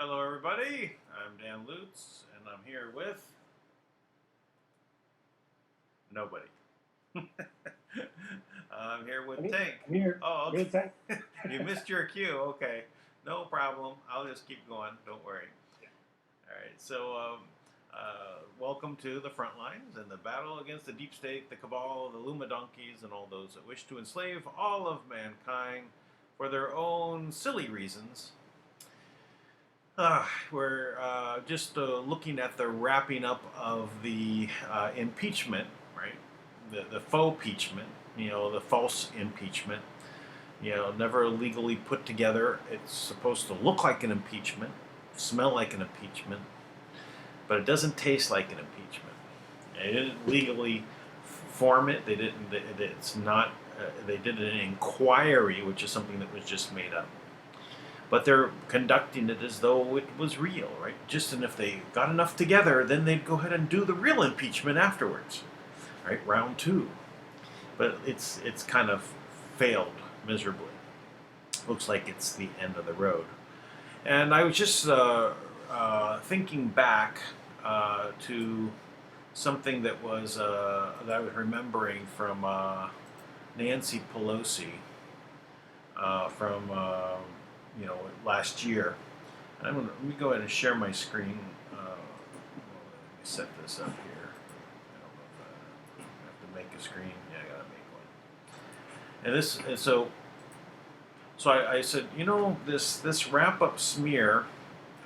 Hello everybody, I'm Dan Lutz, and I'm here with nobody. I'm here with Tank. I'm here. Oh, Good, okay. Tank. You missed your cue, okay. No problem, I'll just keep going, don't worry. Alright, so welcome to the front lines and the battle against the deep state, the cabal, the Luma donkeys, and all those that wish to enslave all of mankind for their own silly reasons. We're just looking at the wrapping up of the impeachment, right? The faux impeachment, the false impeachment, never legally put together. It's supposed to look like an impeachment, smell like an impeachment, but it doesn't taste like an impeachment. They didn't legally form it. They didn't. It's not. They did an inquiry, which is something that was just made up. But they're conducting it as though it was real, right? And if they got enough together, then they'd go ahead and do the real impeachment afterwards, right? Round two. But it's kind of failed miserably. Looks like it's the end of the road. And I was just thinking back to something that was that I was remembering from Nancy Pelosi from last year. Let me go ahead and share my screen. Let me set this up here. I don't know if I have to make a screen. Yeah, I gotta make one. And so I said, this wrap-up smear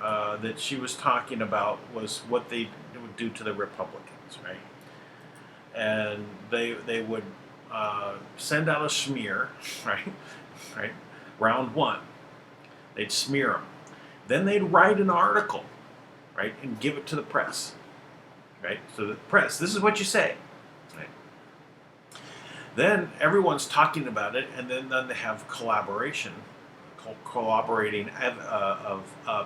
that she was talking about was what they would do to the Republicans, right? And they would send out a smear, right? Round one. They'd smear them. Then they'd write an article, right, and give it to the press, right? So the press, this is what you say, right? Then everyone's talking about it, and then they have collaboration, collaborating of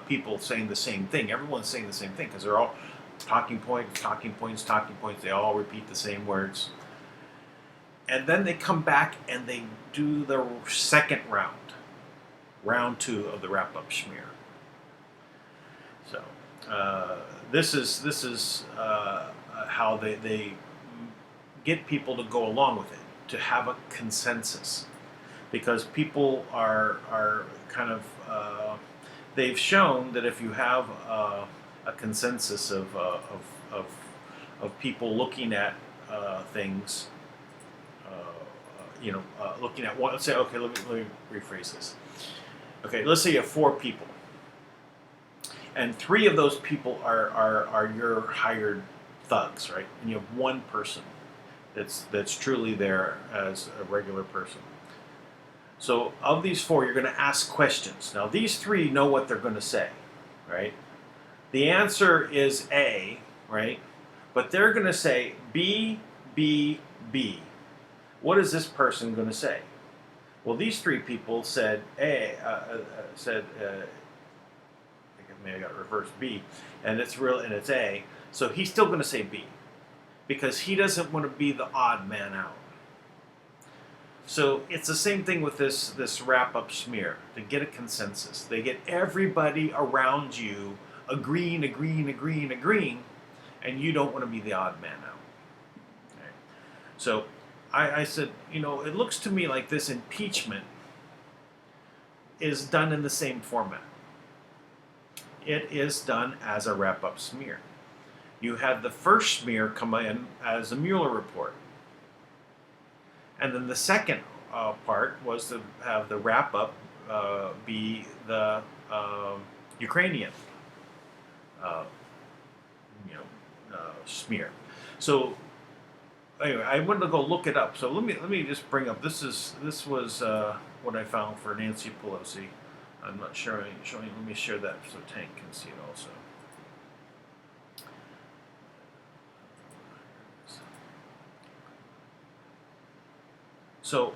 people saying the same thing. Everyone's saying the same thing because they're all talking points, talking points, talking points. They all repeat the same words. And then they come back and they do the second round 2 of the wrap-up smear. So this is how they get people to go along with it, to have a consensus, because people are kind of they've shown that if you have a consensus of people looking at things, looking at one. Let's say, okay, let me rephrase this. Okay, let's say you have 4 people, and 3 of those people are your hired thugs, right? And you have 1 person that's truly there as a regular person. So of these 4, you're going to ask questions. Now these 3 know what they're going to say, right? The answer is A, right? But they're going to say B, B, B. What is this person going to say? Well, these 3 people said A, I think maybe I got reverse B, and it's A. So he's still going to say B, because he doesn't want to be the odd man out. So it's the same thing with this wrap-up smear. To get a consensus, they get everybody around you agreeing, and you don't want to be the odd man out. Okay. So I said, it looks to me like this impeachment is done in the same format. It is done as a wrap-up smear. You had the first smear come in as a Mueller report. And then the second part was to have the wrap-up be the Ukrainian smear. So anyway, I wanted to go look it up. So let me just bring up. This was what I found for Nancy Pelosi. I'm not showing. Let me share that so Tank can see it also. So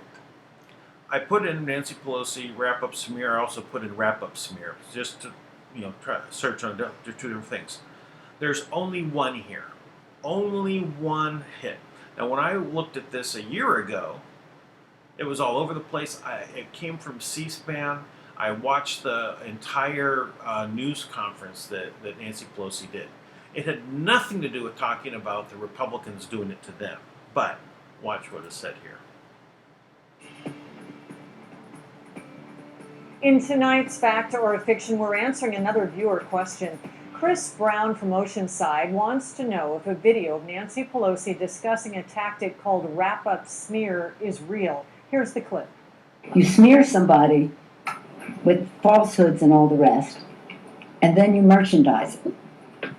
I put in Nancy Pelosi wrap-up smear. I also put in wrap-up smear just to try to search on 2 different things. There's only one here, only one hit. Now when I looked at this a year ago, it was all over the place. It came from C-SPAN. I watched the entire news conference that Nancy Pelosi did. It had nothing to do with talking about the Republicans doing it to them. But watch what is said here. In tonight's Fact or Fiction, we're answering another viewer question. Chris Brown from Oceanside wants to know if a video of Nancy Pelosi discussing a tactic called wrap-up smear is real. Here's the clip. You smear somebody with falsehoods and all the rest, and then you merchandise it.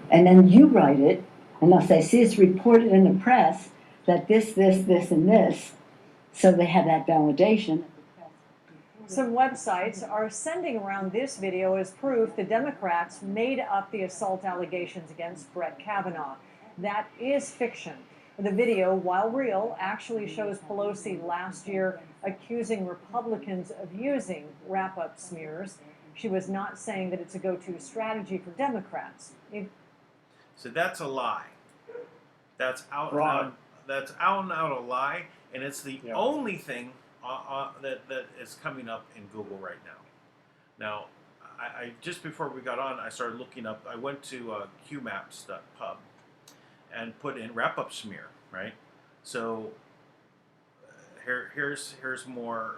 And then you write it, and they'll say, see, it's reported in the press that this, and this. So they have that validation. Some websites are sending around this video as proof the Democrats made up the assault allegations against Brett Kavanaugh. That is fiction. The video, while real, actually shows Pelosi last year accusing Republicans of using wrap-up smears. She was not saying that it's a go-to strategy for Democrats. So that's a lie. That's out and out. That's out and out a lie, and it's the only thing that is coming up in Google right now. Now, I just before we got on, I started looking up. I went to qmaps.pub and put in wrap-up smear, right? So here's more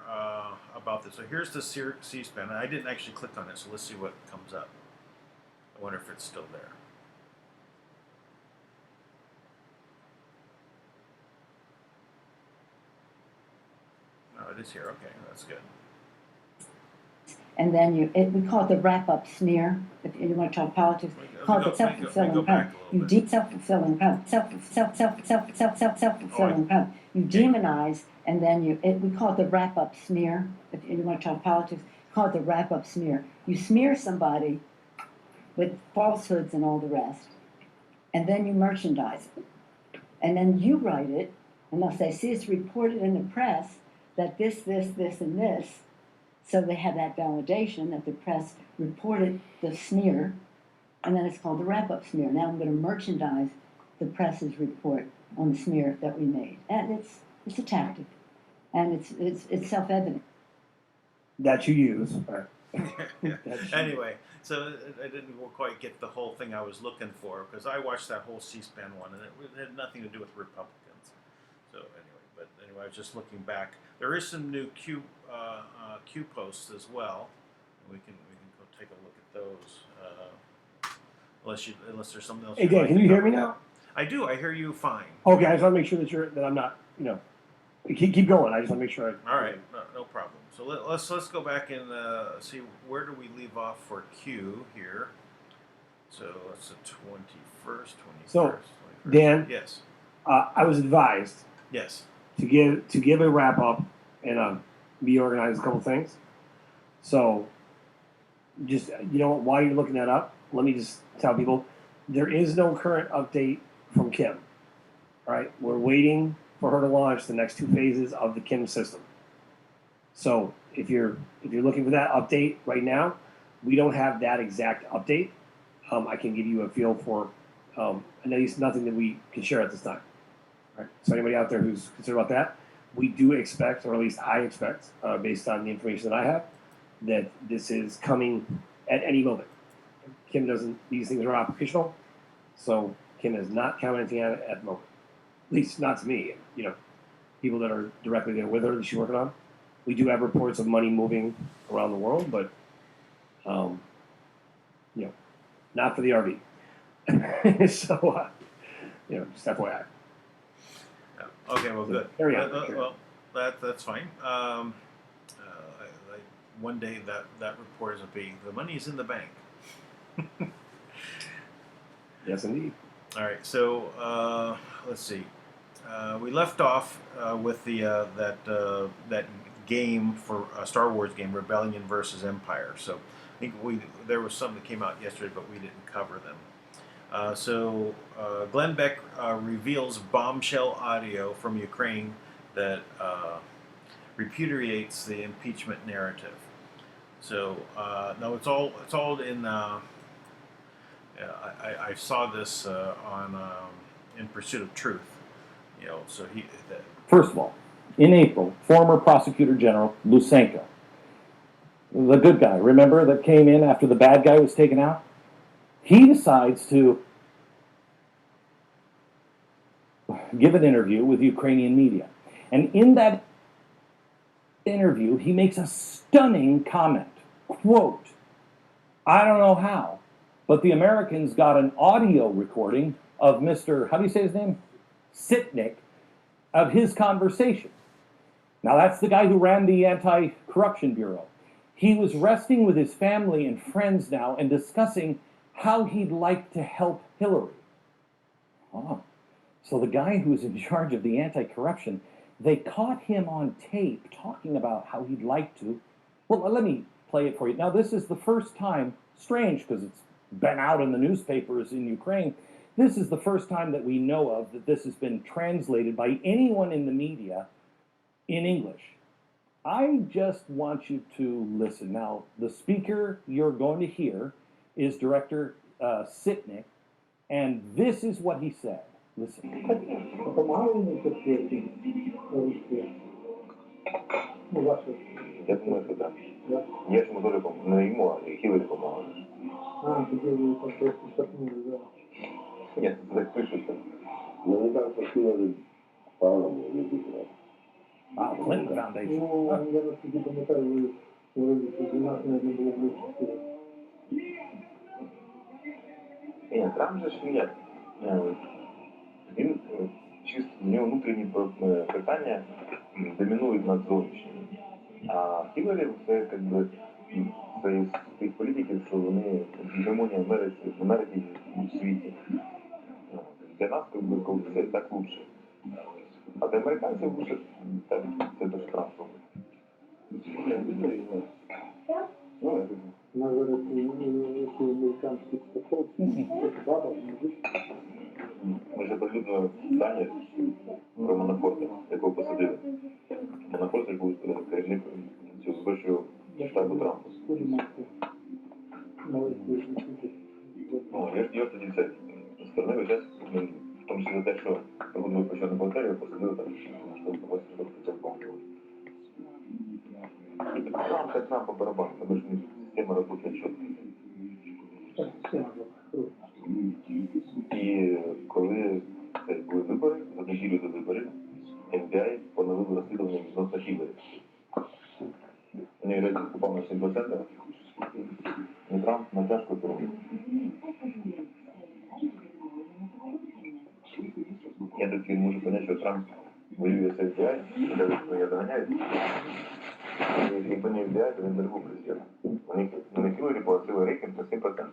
about this. So here's the C-SPAN. I didn't actually click on it, so let's see what comes up. I wonder if it's still there. Oh, it is here. Okay, that's good. And then we call it the wrap-up smear. If you want to talk politics, call it self-fulfilling prophecy. You self-fulfilling prophecy. Self-fulfilling prophecy. You demonize, and then we call it the wrap-up smear. If you want to talk politics, call it the wrap-up smear. You smear somebody with falsehoods and all the rest, and then you merchandise it. And then you write it, and they'll say, see, it's reported in the press that this, and this. So they have that validation that the press reported the smear, and then it's called the wrap-up smear. Now I'm going to merchandise the press's report on the smear that we made. And it's a tactic, and it's self-evident. That you use. Yeah. Anyway, so I didn't quite get the whole thing I was looking for, because I watched that whole C-SPAN one, and it had nothing to do with Republicans. So anyway, I was just looking back. There is some new Q posts as well. We can go take a look at those. Unless there's something else. Hey Dan, can you hear me now? I do. I hear you fine. Okay, I just want to make sure that I'm not, keep going. I just want to make sure. All right, no problem. So let's go back and see, where do we leave off for Q here? So it's the 21st, 21st. So, Dan, yes, I was advised yes, to give a wrap up and be organized a couple things. So, just while you're looking that up, let me just tell people there is no current update from Kim. All right, we're waiting for her to launch the next two phases of the Kim system. So if you're looking for that update right now, we don't have that exact update. I can give you a feel for at least nothing that we can share at this time. All right. So anybody out there who's concerned about that, we do expect, or at least I expect, based on the information that I have, that this is coming at any moment. Kim doesn't; these things are operational, so Kim is not commenting on it at the moment. At least not to me. People that are directly there with her that she's working on. We do have reports of money moving around the world, but not for the RV. So just FYI. yeah. Okay, well, good. Carry on. Well, that's fine. One day that report is going to be, the money's in the bank. Yes, indeed. All right, so let's see. We left off with the that game for a Star Wars game, Rebellion versus Empire. So I think there was some that came out yesterday, but we didn't cover them. So Glenn Beck reveals bombshell audio from Ukraine that repudiates the impeachment narrative. So no, it's all in. I saw this on In Pursuit of Truth. So First of all, in April, former Prosecutor General Lusenko, the good guy, remember, that came in after the bad guy was taken out? He decides to give an interview with Ukrainian media. And in that interview, he makes a stunning comment. Quote, I don't know how, but the Americans got an audio recording of Mr., how do you say his name? Sitnik, of his conversation. Now that's the guy who ran the Anti-Corruption Bureau. He was resting with his family and friends now and discussing how he'd like to help Hillary. Oh, so the guy who was in charge of the anti-corruption, they caught him on tape talking about how he'd like to. Well, let me play it for you. Now this is the first time, strange because it's been out in the newspapers in Ukraine, this is the first time that we know of that this has been translated by anyone in the media in English. I just want you to listen. Now, the speaker you're going to hear is Director Sitnik, and this is what he said. Listen. Я думаю, что да. Я же тоже на ему, а Хиллари помогла. Нет, так пишется. Ну, мне кажется, Хиллари по-разному не будет. Wow, Clinton Foundation. Нет, Трамп же ні. Він чисто, в нього внутрішні питання домінують над зовнішніми. А Хіларі це якби з тих політиків, що вони гегемонія в Америці і в світі. Для нас коли це так лучше. А для американців лучше це дуже Трамп робить. Ну, Ми ж оприлюднили дані про Манафорта, якого посадили. Манафорт ж був керівник цього виборчого штабу Трампа. Я ж тоді це сторони весь, в тому числі за те, що пригодили початку бухгалтерію, посадили там, що побачили, що це впомнили. Нам по барабану, тому що система роботи чітко. І коли були вибори, за неділю до виборів, FBI поновили розслідування відносно Хіларі. Вони рейтинг попав на 7%, і Трамп на тяжко переміг. Я таки можу поняти, що Трамп воює з FBI, і кажуть, що я доганяю. Якби не FBI, то він не був президентом. Вони Хіларі погасили рейтинг на 7%.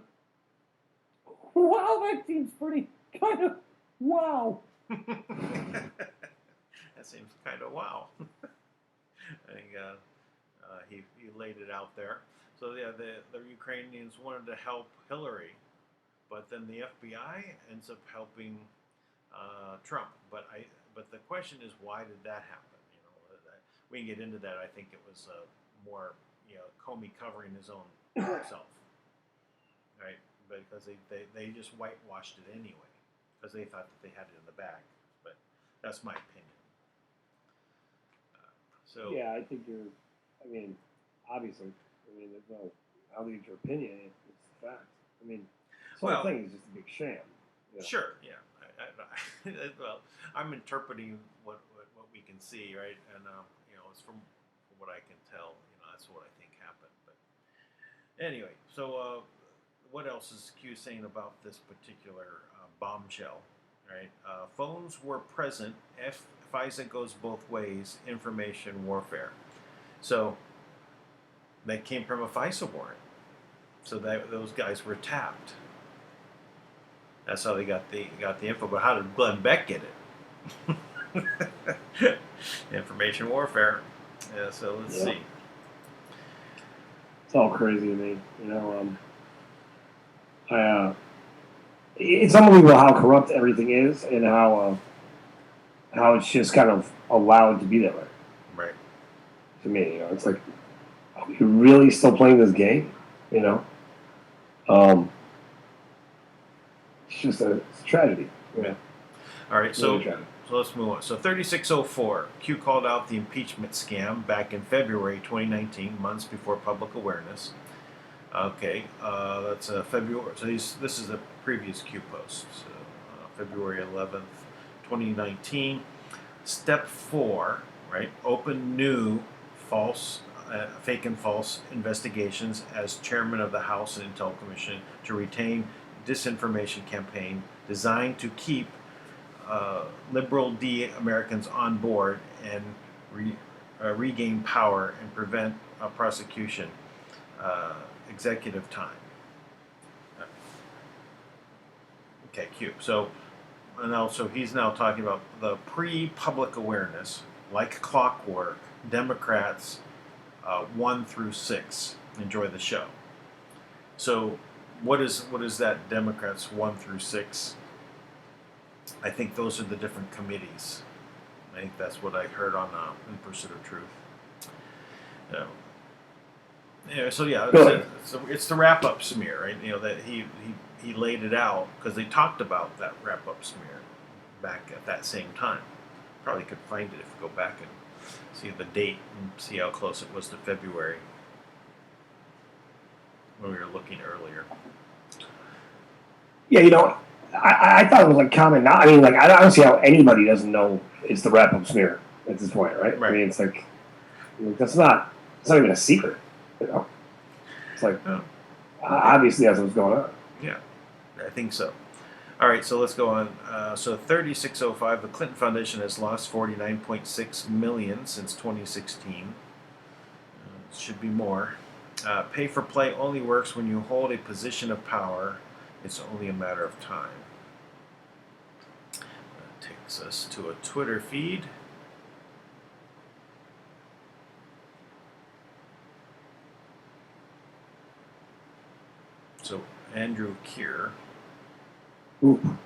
Wow, that seems pretty kind of wow. That seems kind of wow. I think he laid it out there. So yeah, the Ukrainians wanted to help Hillary, but then the FBI ends up helping Trump. But the question is, why did that happen? You know, we can get into that. I think it was more, Comey covering his own self, right? Because they just whitewashed it anyway, because they thought that they had it in the bag. But that's my opinion. Yeah, I think obviously, there's no, I don't think it's your opinion, it's the facts. This whole thing is just a big sham. Sure, yeah. Well, I'm interpreting what we can see, right? And it's from what I can tell. That's what I think happened. But anyway, so what else is Q saying about this particular bombshell? Right? Phones were present. If FISA goes both ways, information warfare. So that came from a FISA warrant. So those guys were tapped. That's how they got the info. But how did Glenn Beck get it? Information warfare. Yeah. So let's see. It's all crazy to me, it's unbelievable how corrupt everything is, and how it's just kind of allowed to be that way. Right. To me, it's like, are we really still playing this game? It's just it's a tragedy. Yeah. All right. Really So let's move on. So 3604, Q called out the impeachment scam back in February 2019, months before public awareness. Okay, that's February. So this is a previous Q post. So, February 11th, 2019. Step 4, right? Open new fake and false investigations as chairman of the House Intel Commission to retain disinformation campaign designed to keep liberal Americans on board and regain power and prevent prosecution. Executive time. Okay, Q. So, and also he's now talking about the pre-public awareness, like clockwork. Democrats 1 through 6. Enjoy the show. So, what is that? Democrats 1 through 6. I think those are the different committees. I think that's what I heard on In Pursuit of Truth. So yeah, it's the wrap-up smear, right? That he laid it out because they talked about that wrap-up smear back at that same time. Probably could find it if you go back and see the date and see how close it was to February when we were looking earlier. Yeah, I thought it was like common. I don't see how anybody doesn't know it's the wrap-up smear at this point, right? Right. It's like it's not even a secret. It's like obviously that's what's going on. Yeah, I think so. All right, so let's go on. So 3605, the Clinton Foundation has lost $49.6 million since 2016. Should be more. Pay for play only works when you hold a position of power. It's only a matter of time. That takes us to a Twitter feed. So Andrew Keir. Ooh,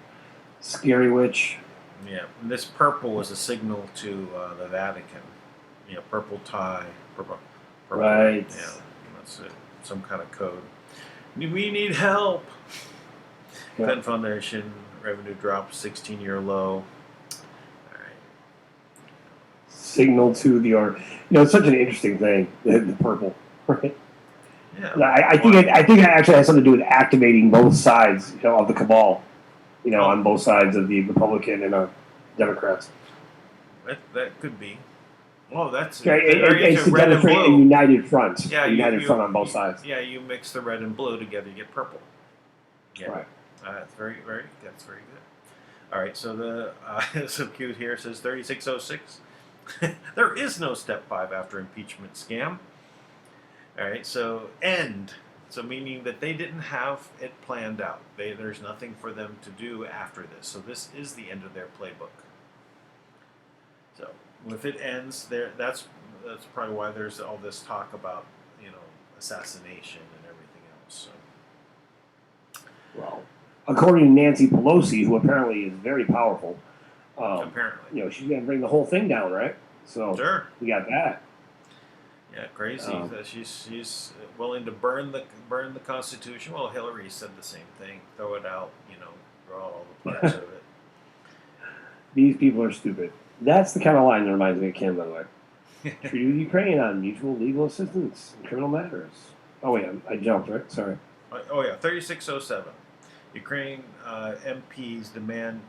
scary witch. Yeah, and this purple was a signal to the Vatican. You know, purple tie, purple. Right. Yeah, that's it. Some kind of code. We need help. Yeah. Clinton Foundation revenue dropped 16-year low. All right. Signal to the art. It's such an interesting thing. The purple. Right. Yeah. I think it actually has something to do with activating both sides, of the cabal. On both sides of the Republican and Democrats. That could be. Well, that's It's to red and demonstrate a blue. united front. Yeah, a united front on both sides. Yeah, you mix the red and blue together, you get purple. Yeah. Right. That's very good. All right, so the so cute here says 3606. There is no step 5 after impeachment scam. All right, so end. So meaning that they didn't have it planned out. There's nothing for them to do after this. So this is the end of their playbook. So if it ends there, that's probably why there's all this talk about assassination and everything else. So. Well, according to Nancy Pelosi, who apparently is very powerful, Apparently, she's going to bring the whole thing down, right? So sure. we got that. Yeah, crazy. She's willing to burn the Constitution. Well, Hillary said the same thing. Throw it out. Throw out all the parts of it. These people are stupid. That's the kind of line that reminds me of Kim, by the way. Treaty with Ukraine on mutual legal assistance in criminal matters. Oh, wait, I jumped, right? Sorry. Oh, yeah, 3607. Ukraine MPs demand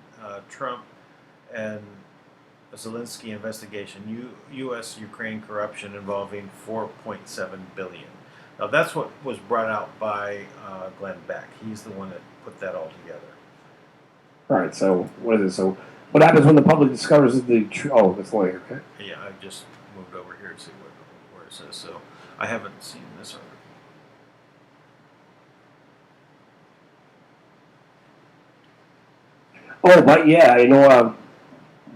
Trump and Zelensky investigation. U.S.-Ukraine corruption involving $4.7 billion. Now, that's what was brought out by Glenn Beck. He's the one that put that all together. All right, so what is it? So what happens when the public discovers the oh, that's lawyer, okay? Yeah, I just moved over here to see where it says. So I haven't seen this article. Oh, but yeah,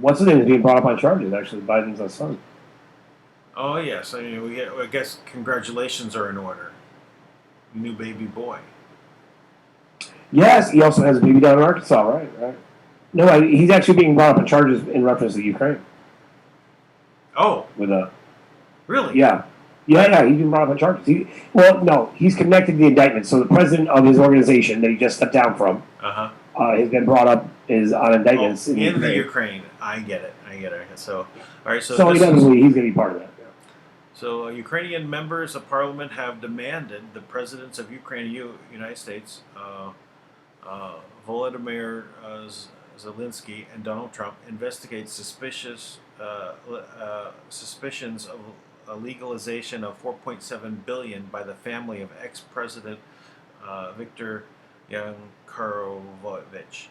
what's his name is being brought up on charges, actually, Biden's son. Oh, yes. I mean, I guess congratulations are in order. New baby boy. Yes, he also has a baby down in Arkansas, right? No, he's actually being brought up on charges in reference to Ukraine. Oh. With a. Really? Yeah. Yeah, he's been brought up on charges. No, he's connected to the indictment. So the president of his organization that he just stepped down from has been brought up on indictments in the Ukraine. I get it. So, all right. So he doesn't believe he's going to be part of that. Yeah. So Ukrainian members of parliament have demanded the presidents of Ukraine, United States, Volodymyr Zelensky and Donald Trump investigate suspicions of a legalization of $4.7 billion by the family of ex-president Viktor Yanukovych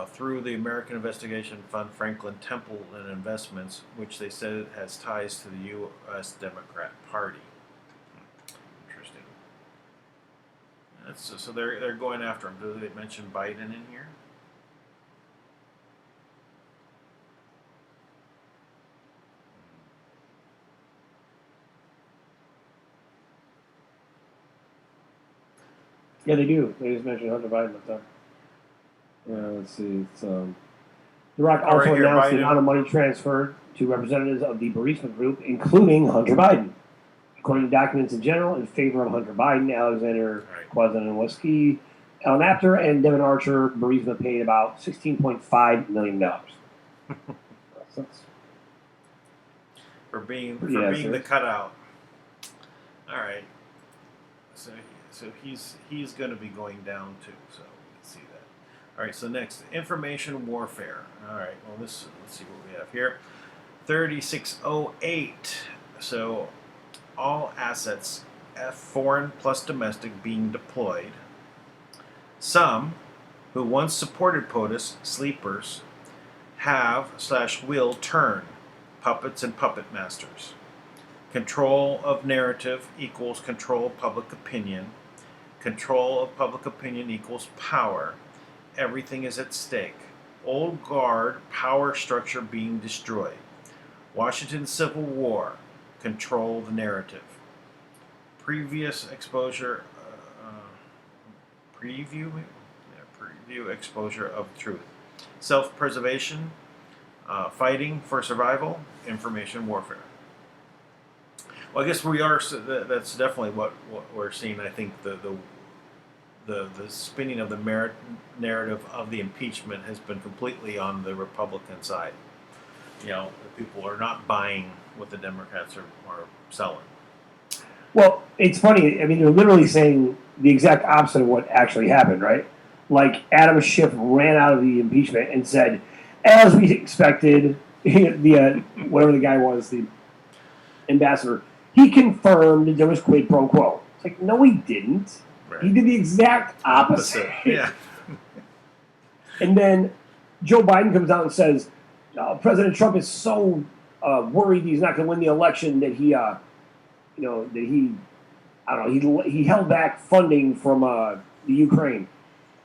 through the American investigation fund Franklin Templeton Investments, which they said has ties to the U.S. Democrat Party. Interesting. So they're going after him. Do they mention Biden in here? Yeah, they do. They just mentioned Hunter Biden at the time. Let's see. It's, The Rock also announced the amount of money transferred to representatives of the Burisma Group, including Hunter Biden. According to documents in general, in favor of Hunter Biden, Alexander Kwasniewski, Alan Apter, and Devin Archer, Burisma paid about $16.5 million. For being the cutout. All right. So he's going to be going down too. So we can see that. All right. So next, information warfare. All right. Well, let's see what we have here. 3608. So all assets, foreign plus domestic, being deployed. Some who once supported POTUS, sleepers, have/will turn puppets and puppet masters. Control of narrative equals control of public opinion. Control of public opinion equals power. Everything is at stake. Old guard power structure being destroyed. Washington Civil War. Control the narrative. Previous exposure preview exposure of truth, self-preservation, fighting for survival, information warfare. Well, I guess we are. So that's definitely what we're seeing. I think the spinning of the narrative of the impeachment has been completely on the Republican side. You know, the people are not buying what the Democrats are selling. Well, it's funny. I mean, they're literally saying the exact opposite of what actually happened, right? Like Adam Schiff ran out of the impeachment and said, as we expected, the whatever the guy was, the ambassador, he confirmed there was quid pro quo. It's like, no, he didn't. Right. He did the exact opposite. Yeah. And then Joe Biden comes out and says, President Trump is so worried he's not going to win the election that he held back funding from the Ukraine.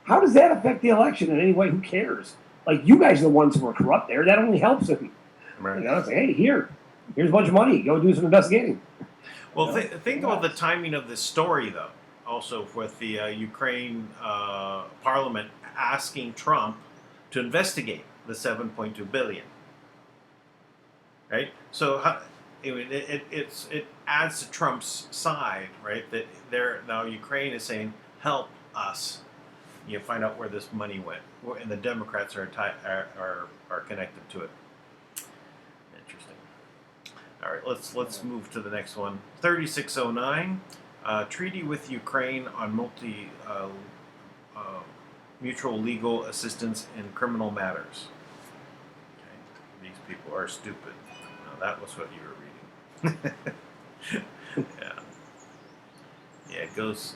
How does that affect the election in any way? Who cares? Like, you guys are the ones who are corrupt there. That only helps him. Right. Like, I say, hey, here's a bunch of money. Go do some investigating. Well, think about the timing of this story, though. Also, with the Ukraine Parliament asking Trump to investigate the 7.2 billion. Right. So it adds to Trump's side, right? That now Ukraine is saying, help us. You find out where this money went, and the Democrats are connected to it. Interesting. All right, let's move to the next one. 3609, treaty with Ukraine on mutual legal assistance in criminal matters. Okay. These people are stupid. Now, that was what you were reading. Yeah. Yeah, it goes.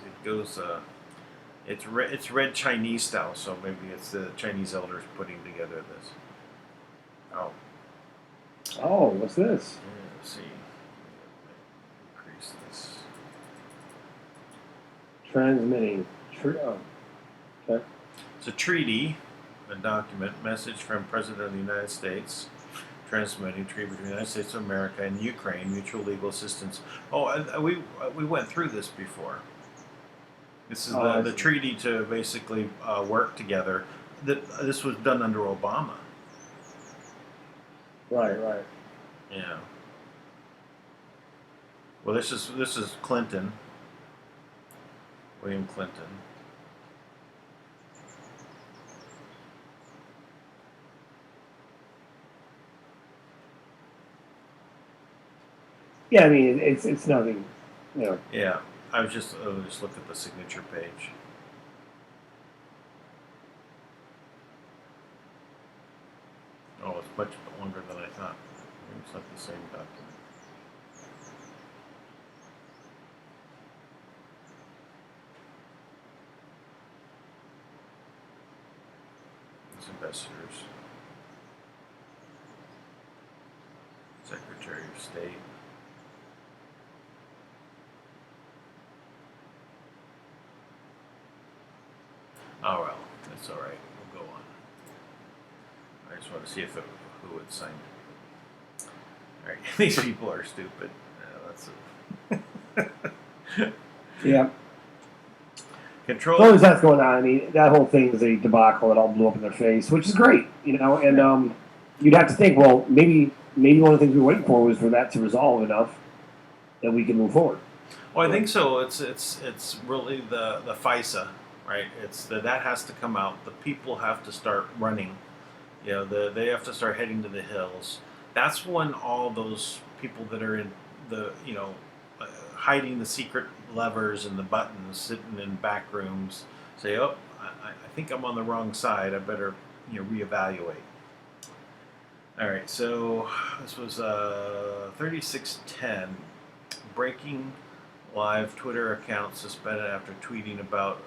It's read Chinese style, so maybe it's the Chinese elders putting together this. Oh, what's this? Yeah, let's see. Increase this. Transmitting. Okay. It's a treaty, a document, message from President of the United States, transmitting treaty between the United States of America and Ukraine, mutual legal assistance. Oh, we went through this before. This is the treaty to basically work together. This was done under Obama. Right. Yeah. Well, this is Clinton, William Clinton. Yeah, I mean, it's nothing, you know. Yeah, I was just look at the signature page. Oh, it's much longer than I thought. Maybe it's not the same document. It's ambassadors, Secretary of State. Oh well, that's all right. We'll go on. I just want to see who would sign it. All right, these people are stupid. Yeah. Control. As long as that's going on, I mean, that whole thing is a debacle. It all blew up in their face, which is great, you know. And you'd have to think, well, maybe one of the things we were waiting for was for that to resolve enough that we can move forward. Well, I think so. It's really the FISA, right? It's that has to come out. The people have to start running. You know, they have to start heading to the hills. That's when all those people that are in the, you know, hiding the secret levers and the buttons, sitting in back rooms, say, oh, I think I'm on the wrong side. I better, you know, reevaluate. All right, so this was 3610. Breaking live Twitter account suspended after tweeting about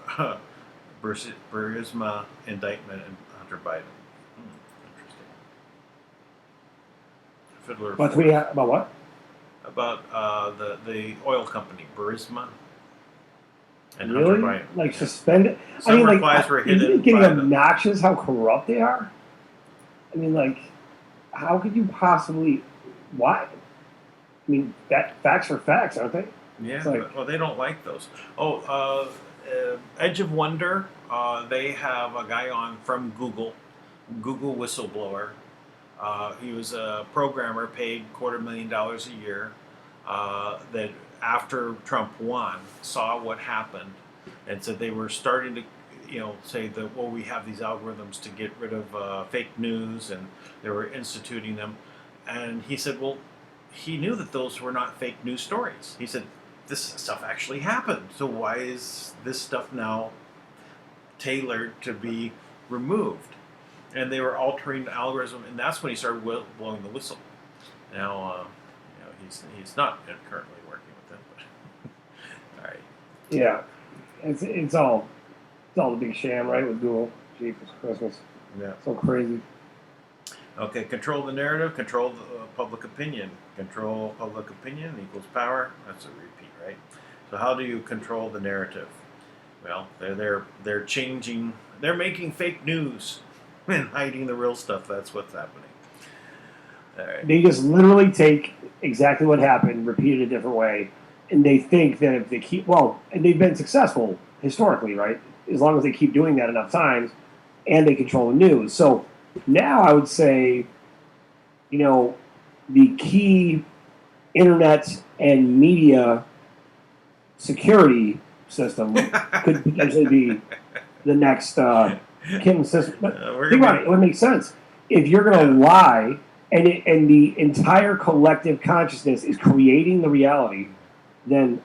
Burisma indictment and Hunter Biden. Interesting. Fiddler. About what? About the oil company Burisma and Really? Hunter Biden. Like suspended? Some replies were hidden. Isn't it getting by the- obnoxious how corrupt they are? I mean, like, how could you possibly? Why? I mean, facts are facts, aren't they? Yeah, It's like- well, they don't like those. Edge of Wonder, they have a guy on from Google whistleblower. He was a programmer paid $250,000 a year. That after Trump won, saw what happened, and said they were starting to, say that we have these algorithms to get rid of fake news, and they were instituting them. And he said, well, he knew that those were not fake news stories. He said, this stuff actually happened. So why is this stuff now tailored to be removed? And they were altering the algorithm, and that's when he started blowing the whistle. Now, he's not currently working with them, but all right. Yeah, it's all the big sham, right? With Google, Jeepers Christmas, Yeah. so crazy. Okay, control the narrative, control the public opinion. Control public opinion equals power. That's a repeat, right? So how do you control the narrative? Well, they're changing. They're making fake news and hiding the real stuff. That's what's happening. All right. They just literally take exactly what happened, repeat it a different way, and they think that if they keep and they've been successful historically, right? As long as they keep doing that enough times, and they control the news. So now I would say, the key internet and media security system could potentially be the next Kim system. But think about it; it would make sense if you're going to lie, and the entire collective consciousness is creating the reality. Then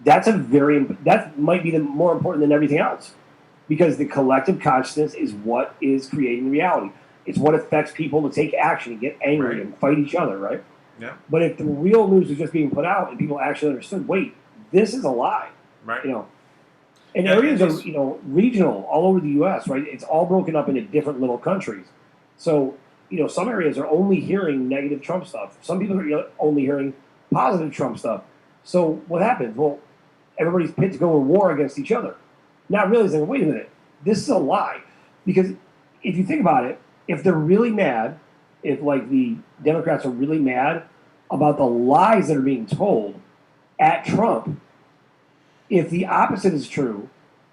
that might be more important than everything else, because the collective consciousness is what is creating reality. It's what affects people to take action and get angry and fight each other, right? Yeah. But if the real news is just being put out and people actually understood, wait, this is a lie, Right. And areas are, regional all over the U.S., right? It's all broken up into different little countries. So, some areas are only hearing negative Trump stuff. Some people are only hearing positive Trump stuff. So what happens? Well, everybody's pit to go to war against each other, not realizing, wait a minute, this is a lie. Because if you think about it, if they're really mad, if the Democrats are really mad about the lies that are being told at Trump, if the opposite is true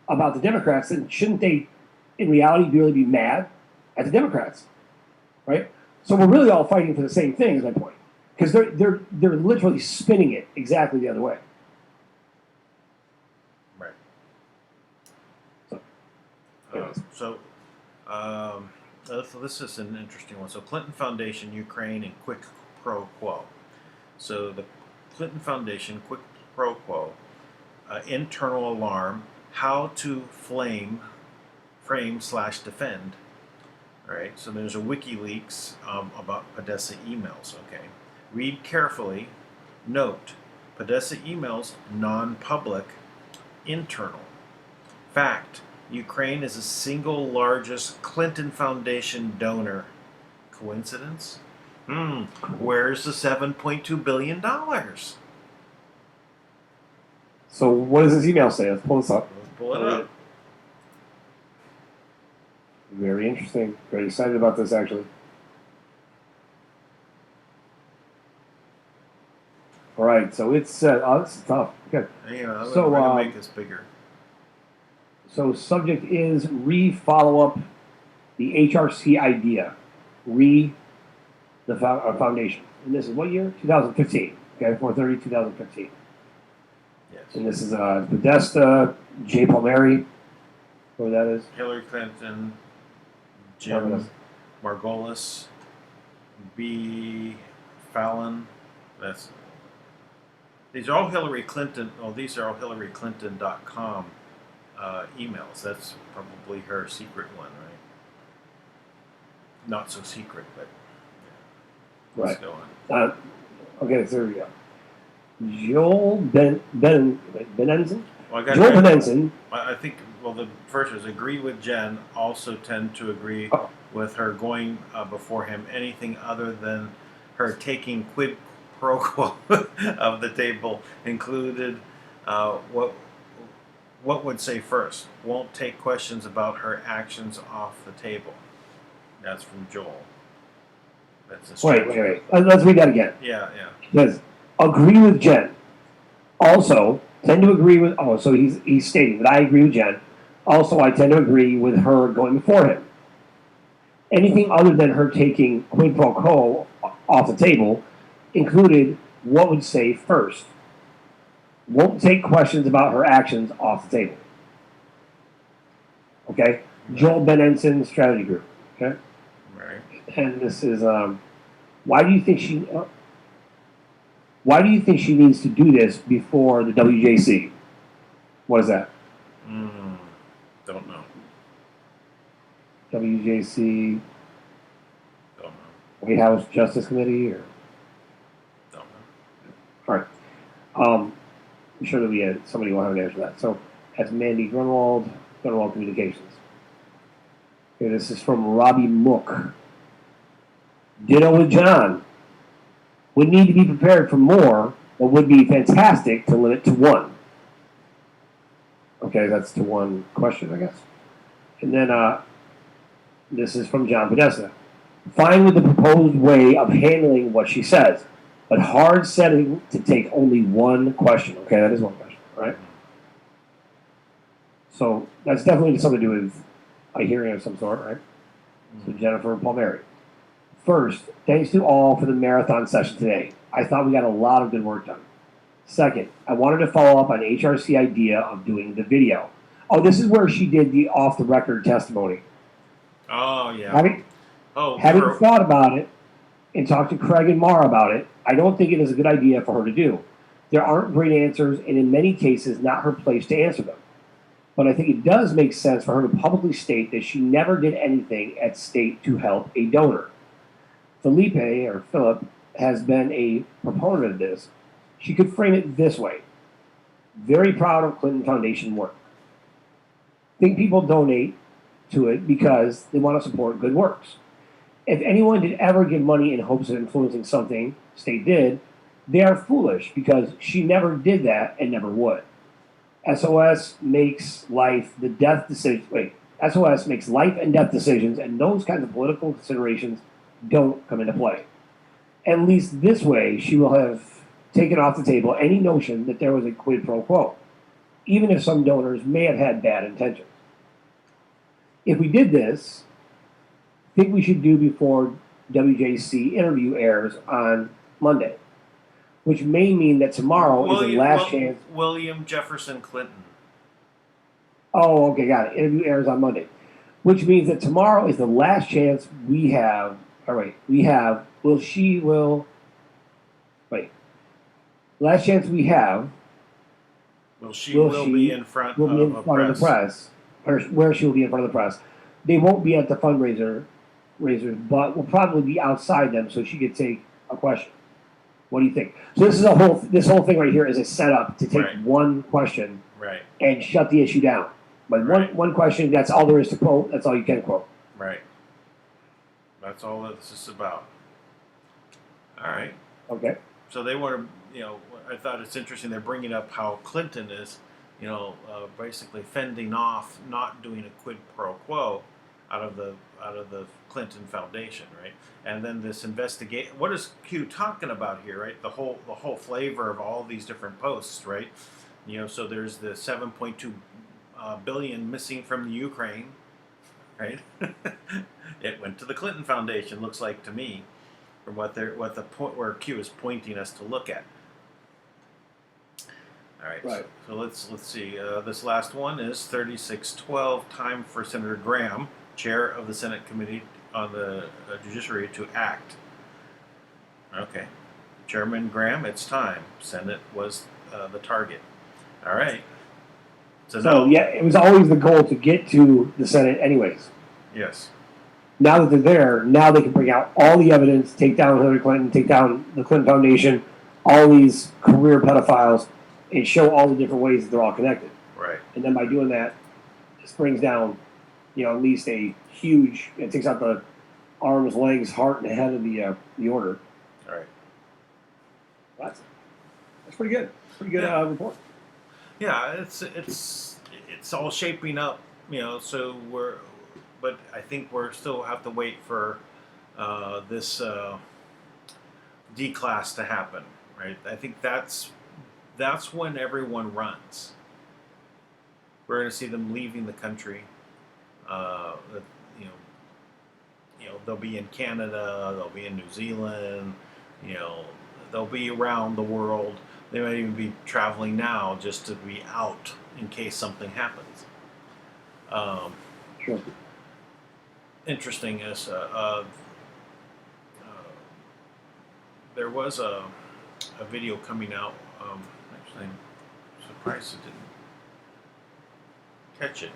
about the Democrats, then shouldn't they, in reality, really be mad at the Democrats, right? So we're really all fighting for the same thing, is my point, because they're literally spinning it exactly the other way. Right. So, So this is an interesting one. So Clinton Foundation, Ukraine, and quid pro quo. So the Clinton Foundation, quid pro quo, internal alarm, how to frame/defend. All right. So there's a WikiLeaks about Podesta emails. Okay. Read carefully. Note: Podesta emails non-public, internal. Fact: Ukraine is the single largest Clinton Foundation donor. Coincidence? Where's the $7.2 billion? So what does this email say? Let's pull this up. Let's pull it up. Very interesting. Very excited about this, actually. All right, so it's this is tough. Okay. Yeah, So, we're gonna make this bigger. So subject is follow up the HRC idea, the foundation. And this is what year? 2015. Okay, 4/30/2015. Yes. And this is Podesta, J. Palmieri, who that is. Hillary Clinton, Jim Margolis, B. Fallon. These are all Hillary Clinton. Oh, these are all HillaryClinton.com emails. That's probably her secret one, right? Not so secret, but yeah. Let's go on. Okay, so here we go. Joel Benenson? Well, I Joel Benenson. I think, the first is agree with Jen, also tend to agree with her going before him. Anything other than her taking quid pro quo of the table included what would say first? Won't take questions about her actions off the table. That's from Joel. That's a Wait. Let's read that again. Yeah. It says, agree with Jen. Also, tend to agree with. Oh, so he's stating that I agree with Jen. Also, I tend to agree with her going before him. Anything other than her taking quid pro quo off the table included what would say first. Won't take questions about her actions off the table. Okay? Joel Ben Ensign Strategy Group. Okay? Right. And this is why do you think she needs to do this before the WJC? What is that? Don't know. WJC Don't know. White House Justice Committee or Don't know. all right. I'm sure that somebody will have an answer to that. So that's Mandy Grunwald Communications. Okay, this is from Robbie Mook. Ditto with John. Would need to be prepared for more, but would be fantastic to limit to one. Okay, that's to one question, I guess. And then this is from John Podesta. Fine with the proposed way of handling what she says, but hard setting to take only one question. Okay, that is one question, right? So that's definitely something to do with a hearing of some sort, right? So Jennifer Palmieri. First, thanks to all for the marathon session today. I thought we got a lot of good work done. Second, I wanted to follow up on HRC idea of doing the video. Oh, this is where she did the off-the-record testimony. Oh, yeah. Having for- thought about it and talked to Craig and Mara about it, I don't think it is a good idea for her to do. There aren't great answers, and in many cases, not her place to answer them. But I think it does make sense for her to publicly state that she never did anything at state to help a donor. Philip, has been a proponent of this. She could frame it this way. Very proud of Clinton Foundation work. Think people donate to it because they want to support good works. If anyone did ever give money in hopes of influencing something state did, they are foolish because she never did that and never would. SOS makes life and death decisions, and those kinds of political considerations don't come into play. At least this way, she will have taken off the table any notion that there was a quid pro quo, even if some donors may have had bad intentions. If we did this, I think we should do before WJC interview airs on Monday, which may mean that tomorrow is the last chance. William Jefferson Clinton. Oh, okay, got it. Interview airs on Monday, which means that tomorrow is the last chance we have. All right, last chance we have. She will be in front of the press, or where she will be in front of the press. They won't be at the fundraisers, but will probably be outside them, so she could take a question. What do you think? So this whole thing right here is a setup to take one question and shut the issue down. But one question, that's all there is to quote. That's all you can quote. Right. That's all this is about. All right. Okay. So they want to, I thought it's interesting they're bringing up how Clinton is, basically fending off not doing a quid pro quo out of the Clinton Foundation, right? And then this investigate. What is Q talking about here, right? The whole flavor of all these different posts, right? So there's the 7.2 billion missing from the Ukraine, right? It went to the Clinton Foundation. Looks like to me, from where Q is pointing us to look at. All right. Right. So let's see. This last one is 3612. Time for Senator Graham, chair of the Senate Committee on the Judiciary, to act. Okay. Chairman Graham, it's time. Senate was the target. All right. So yeah, it was always the goal to get to the Senate anyways. Yes. Now that they're there, now they can bring out all the evidence, take down Hillary Clinton, take down the Clinton Foundation, all these career pedophiles, and show all the different ways that they're all connected. Right. And then by doing that, this brings down, at least it takes out the arms, legs, heart, and head of the order. All right. That's pretty good. Pretty good report. Yeah, it's all shaping up, so but I think we're still have to wait for this D-class to happen, right? I think that's that's when everyone runs. We're going to see them leaving the country. You know, they'll be in Canada, they'll be in New Zealand, they'll be around the world. They might even be traveling now just to be out in case something happens. Sure. Interesting is there was a video coming out. Actually, I'm surprised it didn't catch it.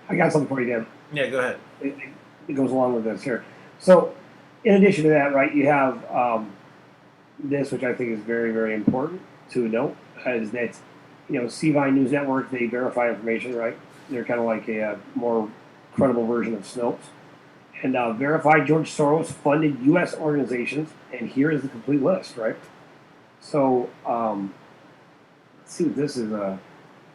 I got something for you, Dan. Yeah, go ahead. It goes along with this here. So, in addition to that, right, you have this, which I think is very, very important to note, is that, CVI News Network, they verify information, right? They're kind of like a more credible version of Snopes. And verified George Soros funded U.S. organizations, and here is the complete list, right? So, let's see what this is.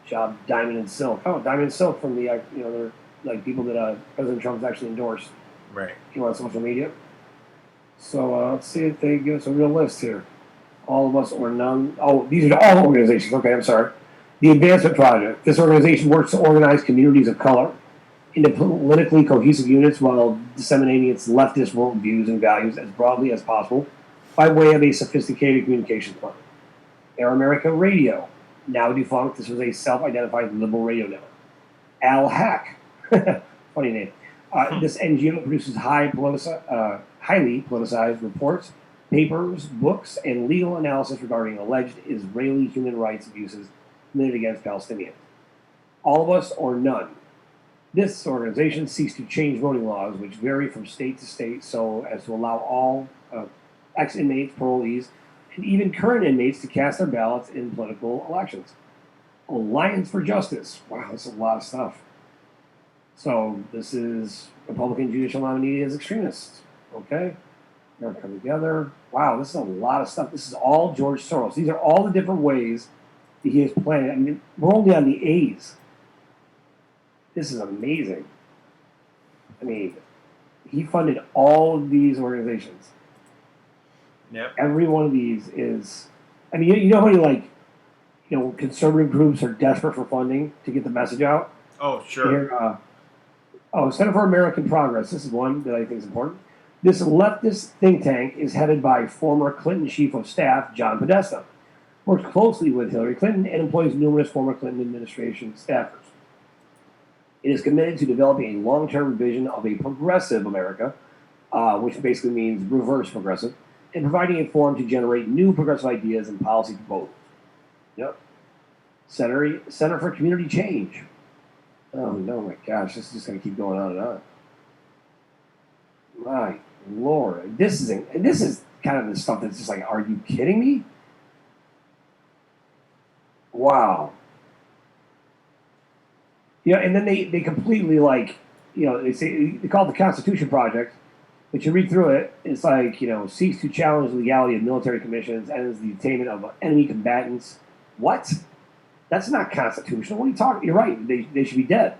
Job Diamond and Silk. Oh, Diamond and Silk from the, they're like people that President Trump's actually endorsed. Right. On social media. So let's see if they give us a real list here. All of Us or None. Oh, these are all organizations. Okay, I'm sorry. The Advancement Project. This organization works to organize communities of color into politically cohesive units while disseminating its leftist worldviews and values as broadly as possible by way of a sophisticated communications plan. Air America Radio, now defunct. This was a self-identified liberal radio network. Al Hack. Funny name. This NGO produces highly politicized reports, papers, books, and legal analysis regarding alleged Israeli human rights abuses committed against Palestinians. All of Us or None. This organization seeks to change voting laws, which vary from state to state, so as to allow all ex-inmates, parolees, and even current inmates to cast their ballots in political elections. Alliance for Justice. Wow, that's a lot of stuff. So this is Republican judicial nominee as extremists. Okay? They're coming together. Wow, this is a lot of stuff. This is all George Soros. These are all the different ways that he has planned. I mean, we're only on the A's. This is amazing. I mean, he funded all of these organizations. Yep. Every one of these is, I mean, you know how conservative groups are desperate for funding to get the message out? Oh, sure. Here, Center for American Progress. This is one that I think is important. This leftist think tank is headed by former Clinton Chief of Staff, John Podesta. Works closely with Hillary Clinton and employs numerous former Clinton administration staffers. It is committed to developing a long-term vision of a progressive America, which basically means reverse progressive, and providing a forum to generate new progressive ideas and policy proposals. Yep. Center for Community Change. Oh no, my gosh, this is just going to keep going on and on. My Lord, this is kind of the stuff that's just like, are you kidding me? Wow. Yeah, and then they completely they call it the Constitution Project, but you read through it, it's like, seeks to challenge the legality of military commissions and is the attainment of enemy combatants. What? That's not constitutional. What are you talking? You're right. They should be dead.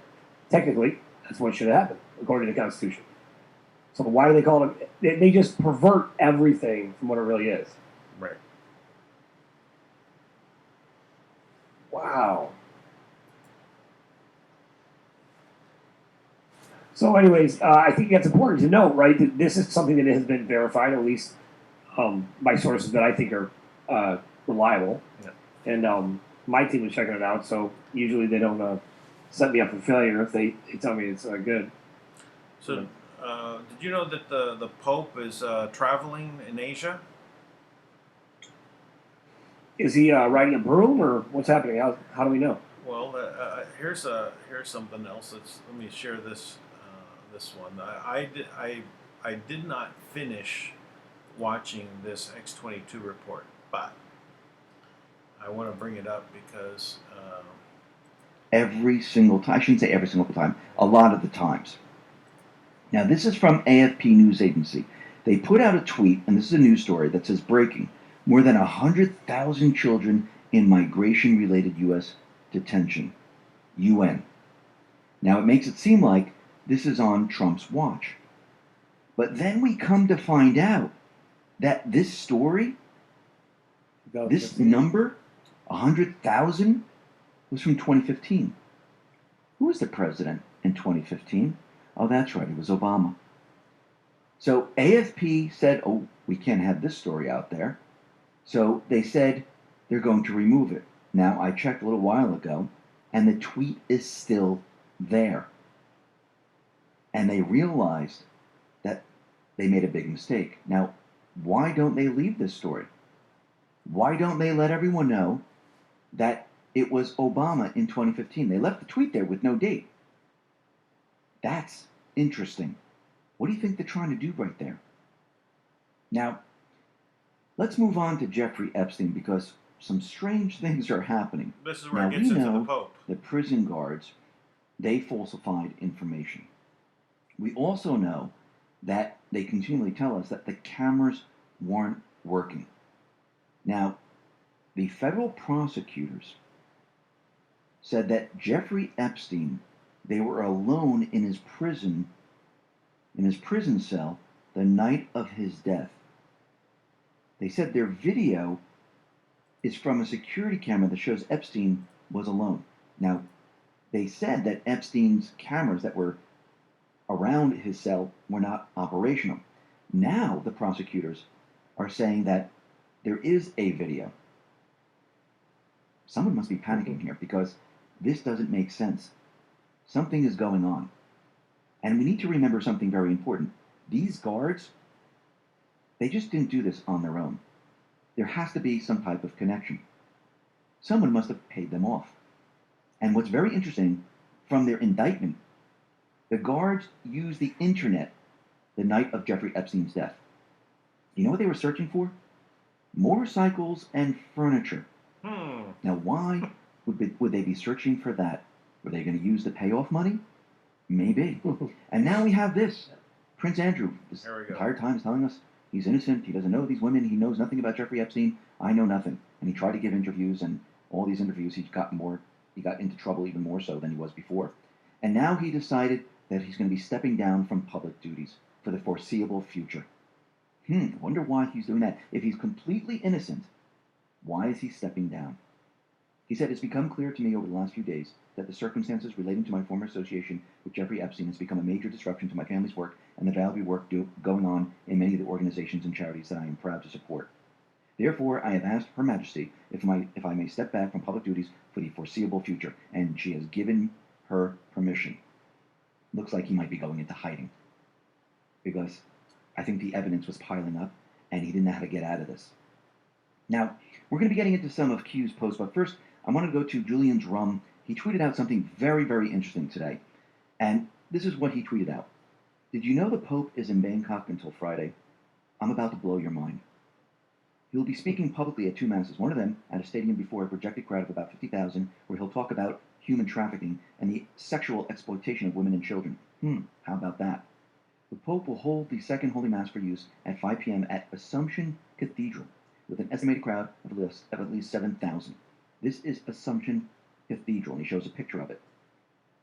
Technically, that's what should have happened, according to the Constitution. So why do they call it? They just pervert everything from what it really is. Right. Wow. So anyways, I think that's important to note, right? That this is something that has been verified, at least by sources that I think are reliable. Yeah. And my team was checking it out, so usually they don't set me up for failure if they tell me it's good. So, did you know that the Pope is traveling in Asia? Is he riding a broom, or what's happening? How do we know? Well, here's something else. Let me share this one. I did not finish watching this X-22 report, but I want to bring it up because every single time, I shouldn't say every single time, a lot of the times. Now, this is from AFP News Agency. They put out a tweet, and this is a news story that says, breaking, more than 100,000 children in migration-related U.S. detention. UN. Now, it makes it seem like this is on Trump's watch. But then we come to find out that this story, this number, 100,000 was from 2015. Who was the president in 2015? Oh, that's right, it was Obama. So AFP said, oh, we can't have this story out there. So they said they're going to remove it. Now, I checked a little while ago, and the tweet is still there. And they realized that they made a big mistake. Now, why don't they leave this story? Why don't they let everyone know that it was Obama in 2015? They left the tweet there with no date. That's interesting. What do you think they're trying to do right there? Now, let's move on to Jeffrey Epstein because some strange things are happening. This is where Now, it gets we into the know Pope. the prison guards, they falsified information. We also know that they continually tell us that the cameras weren't working. Now, the federal prosecutors said that Jeffrey Epstein, they were alone in his prison cell the night of his death. They said their video is from a security camera that shows Epstein was alone. Now, they said that Epstein's cameras that were around his cell were not operational. Now, the prosecutors are saying that there is a video. Someone must be panicking here because this doesn't make sense. Something is going on. And we need to remember something very important. These guards, they just didn't do this on their own. There has to be some type of connection. Someone must have paid them off. And what's very interesting, from their indictment, the guards used the internet the night of Jeffrey Epstein's death. You know what they were searching for? Motorcycles and furniture. Now, why would they be searching for that? Were they going to use the payoff money? Maybe. And now we have this. Prince Andrew, this entire time, is telling us he's innocent. He doesn't know these women. He knows nothing about Jeffrey Epstein. I know nothing. And he tried to give interviews, and all these interviews, he got into trouble even more so than he was before. And now he decided that he's going to be stepping down from public duties for the foreseeable future. I wonder why he's doing that. If he's completely innocent, why is he stepping down? He said, it's become clear to me over the last few days that the circumstances relating to my former association with Jeffrey Epstein has become a major disruption to my family's work and the valuable work going on in many of the organizations and charities that I am proud to support. Therefore, I have asked Her Majesty if I may step back from public duties for the foreseeable future, and she has given her permission. Looks like he might be going into hiding, because I think the evidence was piling up, and he didn't know how to get out of this. Now, we're going to be getting into some of Q's posts, but first, I want to go to Julian's Rum. He tweeted out something very, very interesting today, and this is what he tweeted out. Did you know the Pope is in Bangkok until Friday? I'm about to blow your mind. He will be speaking publicly at two masses, one of them at a stadium before a projected crowd of about 50,000, where he'll talk about human trafficking and the sexual exploitation of women and children. How about that? The Pope will hold the second Holy Mass for use at 5 p.m. at Assumption Cathedral, with an estimated crowd of at least 7,000. This is Assumption Cathedral, and he shows a picture of it.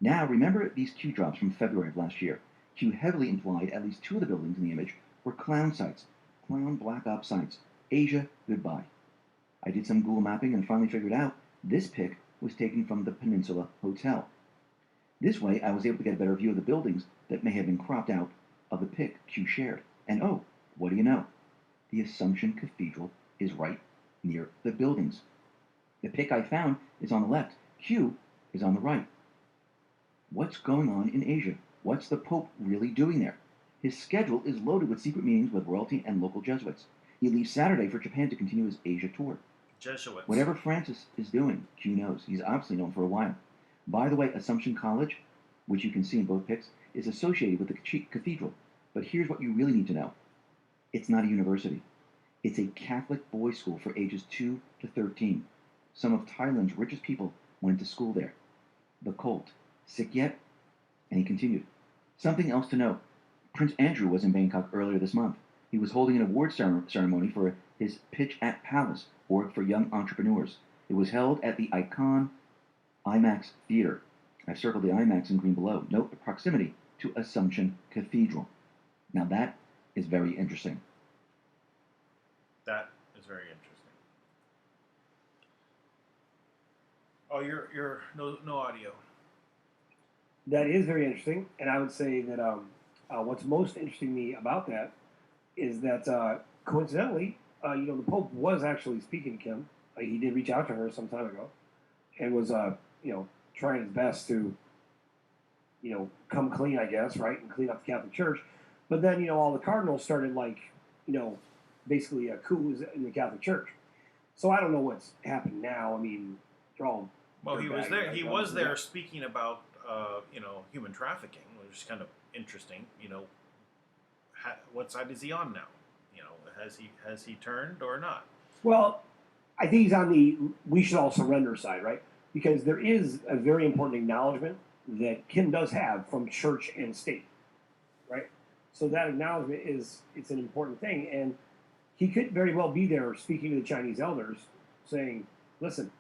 Now, remember these Q drops from February of last year. Q heavily implied at least two of the buildings in the image were clown sites, clown black ops sites. Asia, goodbye. I did some Google mapping and finally figured out this pic was taken from the Peninsula Hotel. This way, I was able to get a better view of the buildings that may have been cropped out of the pic Q shared. And oh, what do you know? The Assumption Cathedral is right near the buildings. The pic I found is on the left. Q is on the right. What's going on in Asia? What's the Pope really doing there? His schedule is loaded with secret meetings with royalty and local Jesuits. He leaves Saturday for Japan to continue his Asia tour. Jesuits. Whatever Francis is doing, Q knows. He's obviously known for a while. By the way, Assumption College, which you can see in both pics, is associated with the cathedral. But here's what you really need to know. It's not a university. It's a Catholic boys' school for ages 2 to 13. Some of Thailand's richest people went to school there. The cult. Sick yet? And he continued. Something else to note. Prince Andrew was in Bangkok earlier this month. He was holding an award ceremony for his Pitch at Palace, org for young entrepreneurs. It was held at the Icon IMAX Theater. I've circled the IMAX in green below. Note the proximity to Assumption Cathedral. Now that is very interesting. That is very interesting. Oh, you're no audio. That is very interesting, and I would say that what's most interesting to me about that is that coincidentally, the Pope was actually speaking to Kim. He did reach out to her some time ago, and was trying his best to come clean, I guess, right, and clean up the Catholic Church. But then all the cardinals started basically coups in the Catholic Church. So I don't know what's happened now. I mean, they're all Well, he was dirtbags, there. right? He They're all- was there speaking about human trafficking, which is kind of interesting. What side is he on now? Has he turned or not? Well, I think he's on the we should all surrender side, right? Because there is a very important acknowledgement that Kim does have from church and state, right? So that acknowledgement it's an important thing, and he could very well be there speaking to the Chinese elders, saying, "Listen,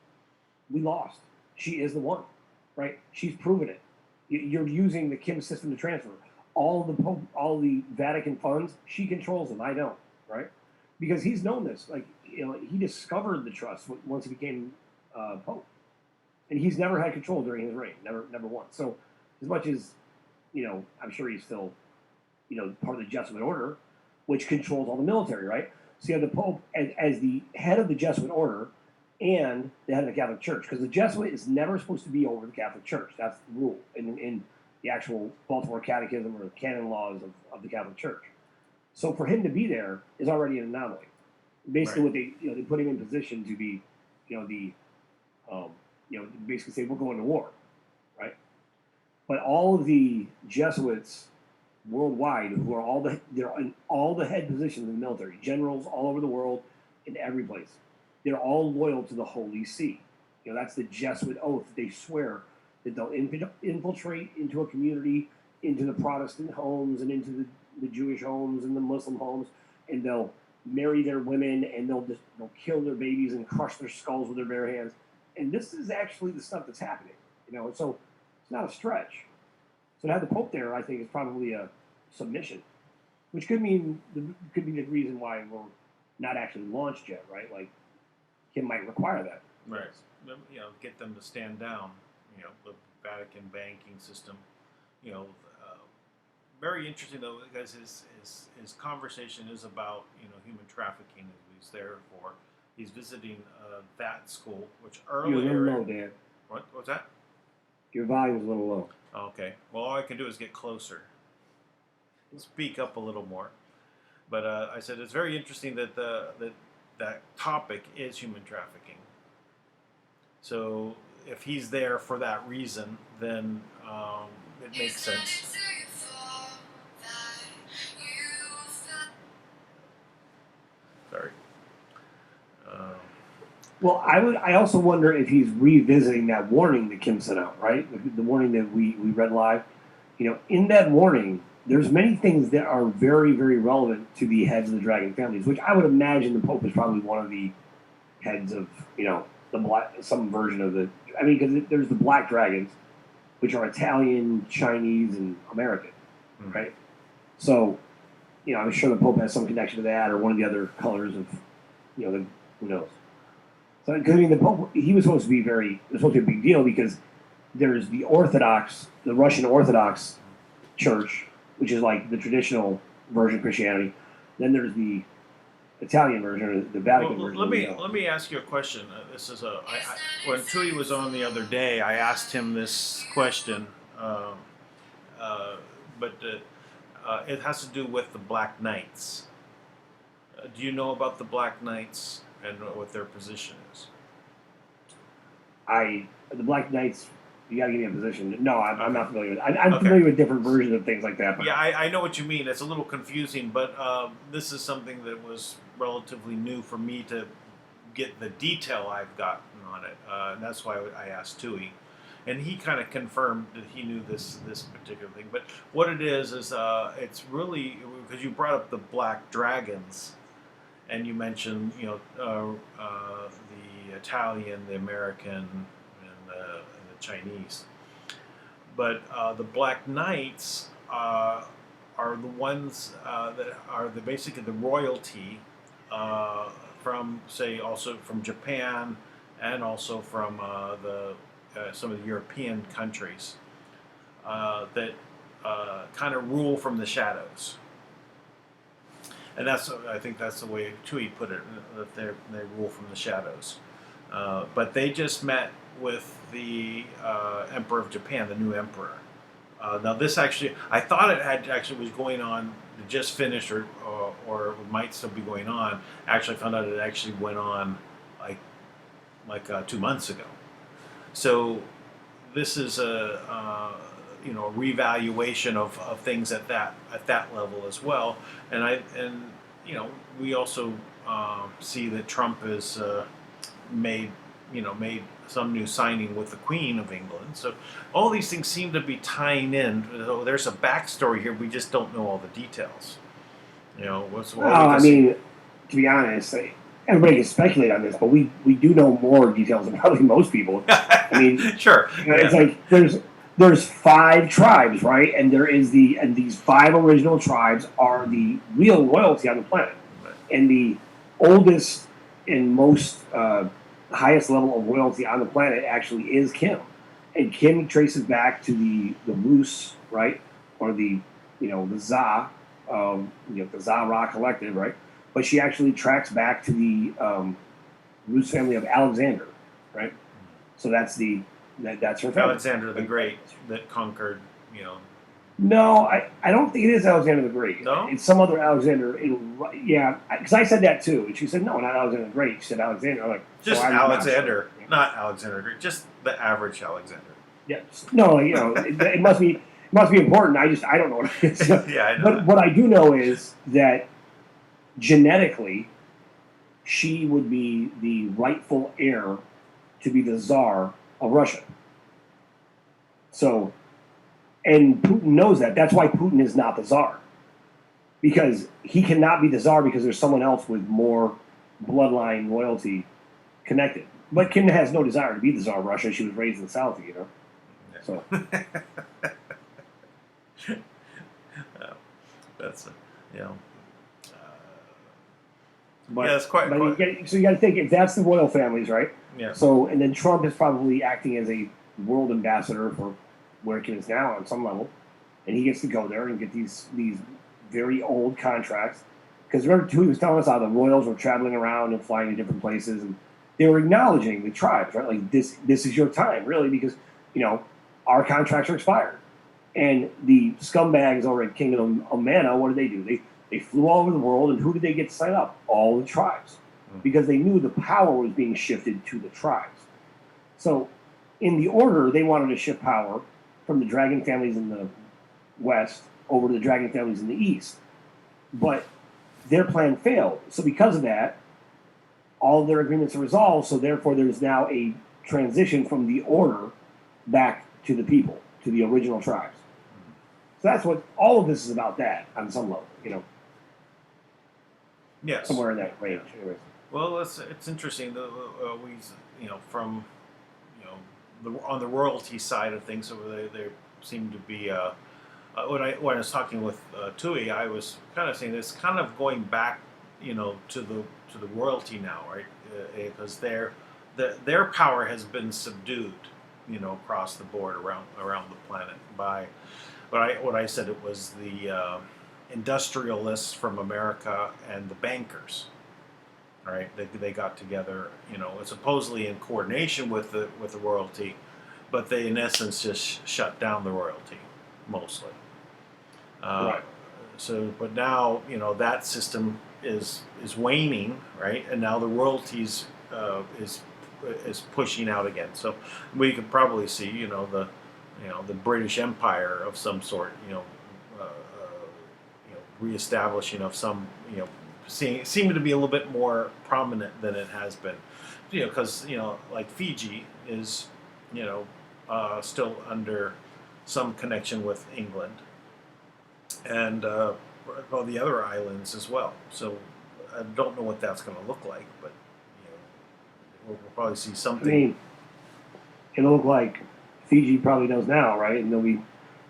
we lost. She is the one, right? She's proven it. You're using the Kim system to transfer all the Vatican funds. She controls them. I don't, right? Because he's known this. He discovered the trust once he became Pope, and he's never had control during his reign. Never once. So, as much as I'm sure he's still part of the Jesuit order, which controls all the military, right? So you have the Pope as the head of the Jesuit order and the head of the Catholic Church, because the Jesuit is never supposed to be over the Catholic Church. That's the rule in the actual Baltimore Catechism or the canon laws of the Catholic Church. So for him to be there is already an anomaly. Basically, Right. what they put him in position to be, basically say we're going to war, right? But all of the Jesuits worldwide, who are they're in all the head positions in the military, generals all over the world, in every place, they're all loyal to the Holy See. That's the Jesuit oath. They swear that they'll infiltrate into a community, into the Protestant homes and into the Jewish homes and the Muslim homes, and they'll marry their women, and they'll kill their babies and crush their skulls with their bare hands. And this is actually the stuff that's happening. So it's not a stretch. So to have the Pope there, I think, is probably a submission, which could be the reason why we're not actually launched yet, right? Like Kim might require that. Right. Get them to stand down. The Vatican banking system. Very interesting though, because his conversation is about human trafficking. He's there for. He's visiting that school, which You're a earlier. little low, Dan. What's that? Your volume's a little low. Okay. Well, all I can do is get closer. Speak up a little more. But I said it's very interesting that that topic is human trafficking. So if he's there for that reason, then it makes sense. Sorry. Well, I also wonder if he's revisiting that warning that Kim sent out, right? The warning that we read live. In that warning, there's many things that are very, very relevant to the heads of the dragon families, which I would imagine the Pope is probably one of the heads of, the black, some version of the. I mean, because there's the black dragons, which are Italian, Chinese, and American, right? So, I'm sure the Pope has some connection to that, or one of the other colors of, who knows. So, I mean, the Pope, he was supposed to be it was supposed to be a big deal because there's the Russian Orthodox Church, which is like the traditional version of Christianity. Then there's the Italian version, or the Vatican version. Let me ask you a question. This is when Tui was on the other day, I asked him this question, but it has to do with the Black Knights. Do you know about the Black Knights and what their position is? The Black Knights. You gotta give me a position. No, I'm not familiar with. I'm familiar with different versions of things like that. But. Yeah, I know what you mean. It's a little confusing, but this is something that was relatively new for me to get the detail I've gotten on it. And that's why I asked Tui, and he kind of confirmed that he knew this particular thing. But what it is it's really because you brought up the Black Dragons, and you mentioned the Italian, the American, and the Chinese. But the Black Knights are the ones that are basically the royalty from, say, also from Japan and also from some of the European countries that kind of rule from the shadows. And I think that's the way Tui put it, that they rule from the shadows. But they just met with the Emperor of Japan, the new emperor. Now this actually, I thought it had actually was going on, just finished, or might still be going on. Actually, I found out it actually went on like 2 months ago. So this is a revaluation of things at that level as well. And we also see that Trump has made some new signing with the Queen of England. So all these things seem to be tying in. There's a backstory here. We just don't know all the details. I mean, to be honest, everybody can speculate on this, but we do know more details than probably most people. I mean, sure. It's like there's 5 tribes, right? And these 5 original tribes are the real royalty on the planet, and the oldest and most highest level of royalty on the planet actually is Kim, and Kim traces back to the Rus, right, or the Za, the Zara collective, right? But she actually tracks back to the Rus family of Alexander, right? So that's her family. Alexander the Great that conquered, No, I don't think it is Alexander the Great. No? It's some other Alexander. Because I said that too. And she said, no, not Alexander the Great. She said Alexander. I'm like, just I'm Alexander, not sure. not Alexander the Great, just the average Alexander. Yeah. No, it must be important. I don't know what it is. Yeah, I know. But what I do know is that genetically, she would be the rightful heir to be the Tsar of Russia. So, and Putin knows that. That's why Putin is not the Tsar. Because he cannot be the Tsar because there's someone else with more bloodline loyalty connected. But Kim has no desire to be the Tsar of Russia. She was raised in the South, So. That's But, yeah, it's quite. So you got to think, if that's the royal families, right? Yeah. So, and then Trump is probably acting as a world ambassador for where Kim is now on some level, and he gets to go there and get these very old contracts. Because remember, too, he was telling us how the royals were traveling around and flying to different places, and they were acknowledging the tribes, right? Like this is your time, really, because our contracts are expired. And the scumbags over at Kingdom of Mana, what did they do? They flew all over the world, and who did they get to sign up? All the tribes. Because they knew the power was being shifted to the tribes. So, in the order, they wanted to shift power from the dragon families in the west over to the dragon families in the east. But their plan failed. So because of that, all of their agreements are resolved, so therefore there's now a transition from the order back to the people, to the original tribes. So that's what all of this is about, that on some level, Yes. somewhere in that range. Anyways. Well, it's interesting. From on the royalty side of things, there seem to be. When I was talking with Tui, I was kind of saying it's kind of going back, to the royalty now, right? Because their power has been subdued, across the board around the planet by. What I said, it was the industrialists from America and the bankers, right? They got together, supposedly in coordination with the royalty, but they in essence just shut down the royalty mostly. Right. So, but now that system is waning, right? And now the royalties is pushing out again. So we could probably see, the British Empire of some sort, reestablishing of some, seeming to be a little bit more prominent than it has been, because like Fiji is, still under some connection with England, and well, the other islands as well. So I don't know what that's going to look like, but we'll probably see something. I mean, it'll look like Fiji probably knows now, right? And they'll be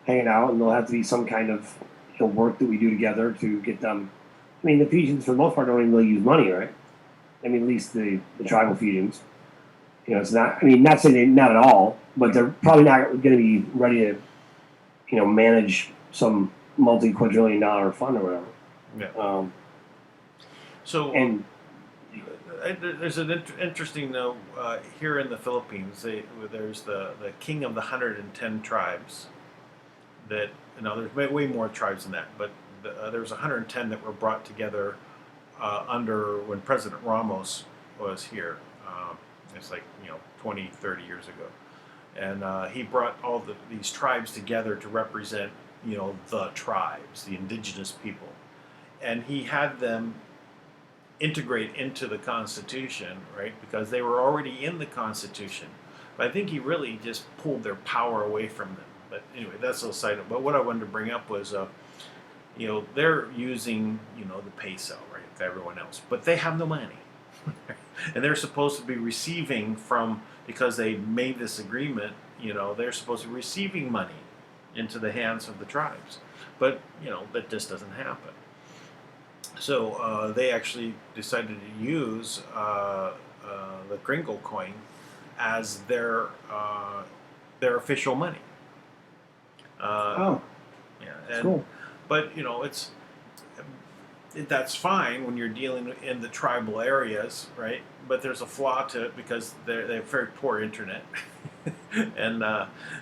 hanging out, and there'll have to be some kind of work that we do together to get them. I mean, the Fijians, for the most part, don't even really use money, right? I mean, at least the tribal Fijians. You know, it's not. I mean, not saying not at all, but they're probably not going to be ready to, you know, manage some multi-quadrillion-dollar fund or whatever. Yeah. So And there's an interesting though here in the Philippines. There's the king of the 110 tribes. That there's way more tribes than that, but there was 110 that were brought together under when President Ramos was here. It's like 20, 30 years ago, and he brought all these tribes together to represent the tribes, the indigenous people, and he had them integrate into the Constitution, right? Because they were already in the Constitution. But I think he really just pulled their power away from them. But anyway, that's a side note. But what I wanted to bring up was, they're using, the peso, right, with everyone else. But they have no money. And they're supposed to be receiving because they made this agreement, they're supposed to be receiving money into the hands of the tribes. But, that just doesn't happen. So they actually decided to use the gringo coin as their official money. oh, Yeah, that's cool. But that's fine when you're dealing in the tribal areas, right? But there's a flaw to it because they have very poor internet, and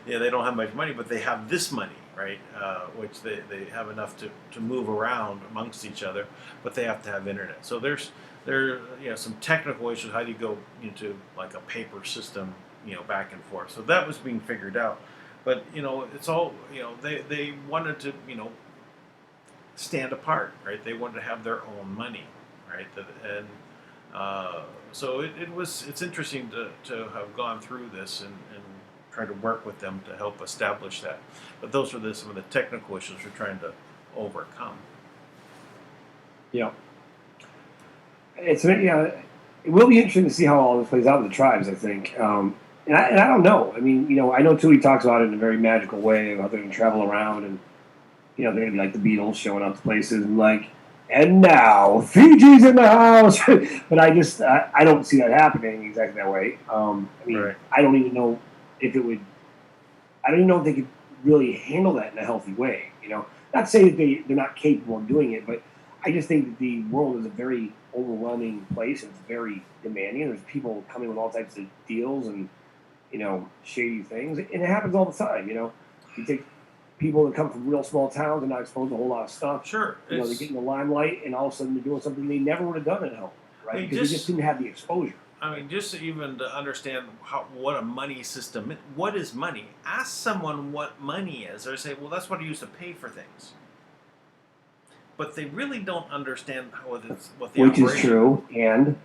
they don't have much money, but they have this money, right? Which they have enough to move around amongst each other, but they have to have internet. So there some technical issues. How do you go into like a paper system, back and forth? So that was being figured out. But it's all they wanted to stand apart, right? They wanted to have their own money, right? And so it's interesting to have gone through this and try to work with them to help establish that. But those are some of the technical issues we're trying to overcome. Yeah. It will be interesting to see how all this plays out with the tribes, I think. And I don't know. I mean, I know too. He talks about it in a very magical way of how they're going to travel around, and they're going to be like the Beatles showing up to places and like, and now Fiji's in the house. But I don't see that happening exactly that way. Right. I don't even know if it would. I don't even know if they could really handle that in a healthy way. Not saying that they're not capable of doing it, but I just think that the world is a very overwhelming place. And it's very demanding. There's people coming with all types of deals and shady things, and it happens all the time. You take people that come from real small towns and not exposed to a whole lot of stuff. Sure, they get in the limelight, and all of a sudden they're doing something they never would have done at home, right? Because they just didn't have the exposure. I mean, just even to understand what a money system is. What is money? Ask someone what money is. They say, well, that's what I use to pay for things. But they really don't understand what the Which operation is true, and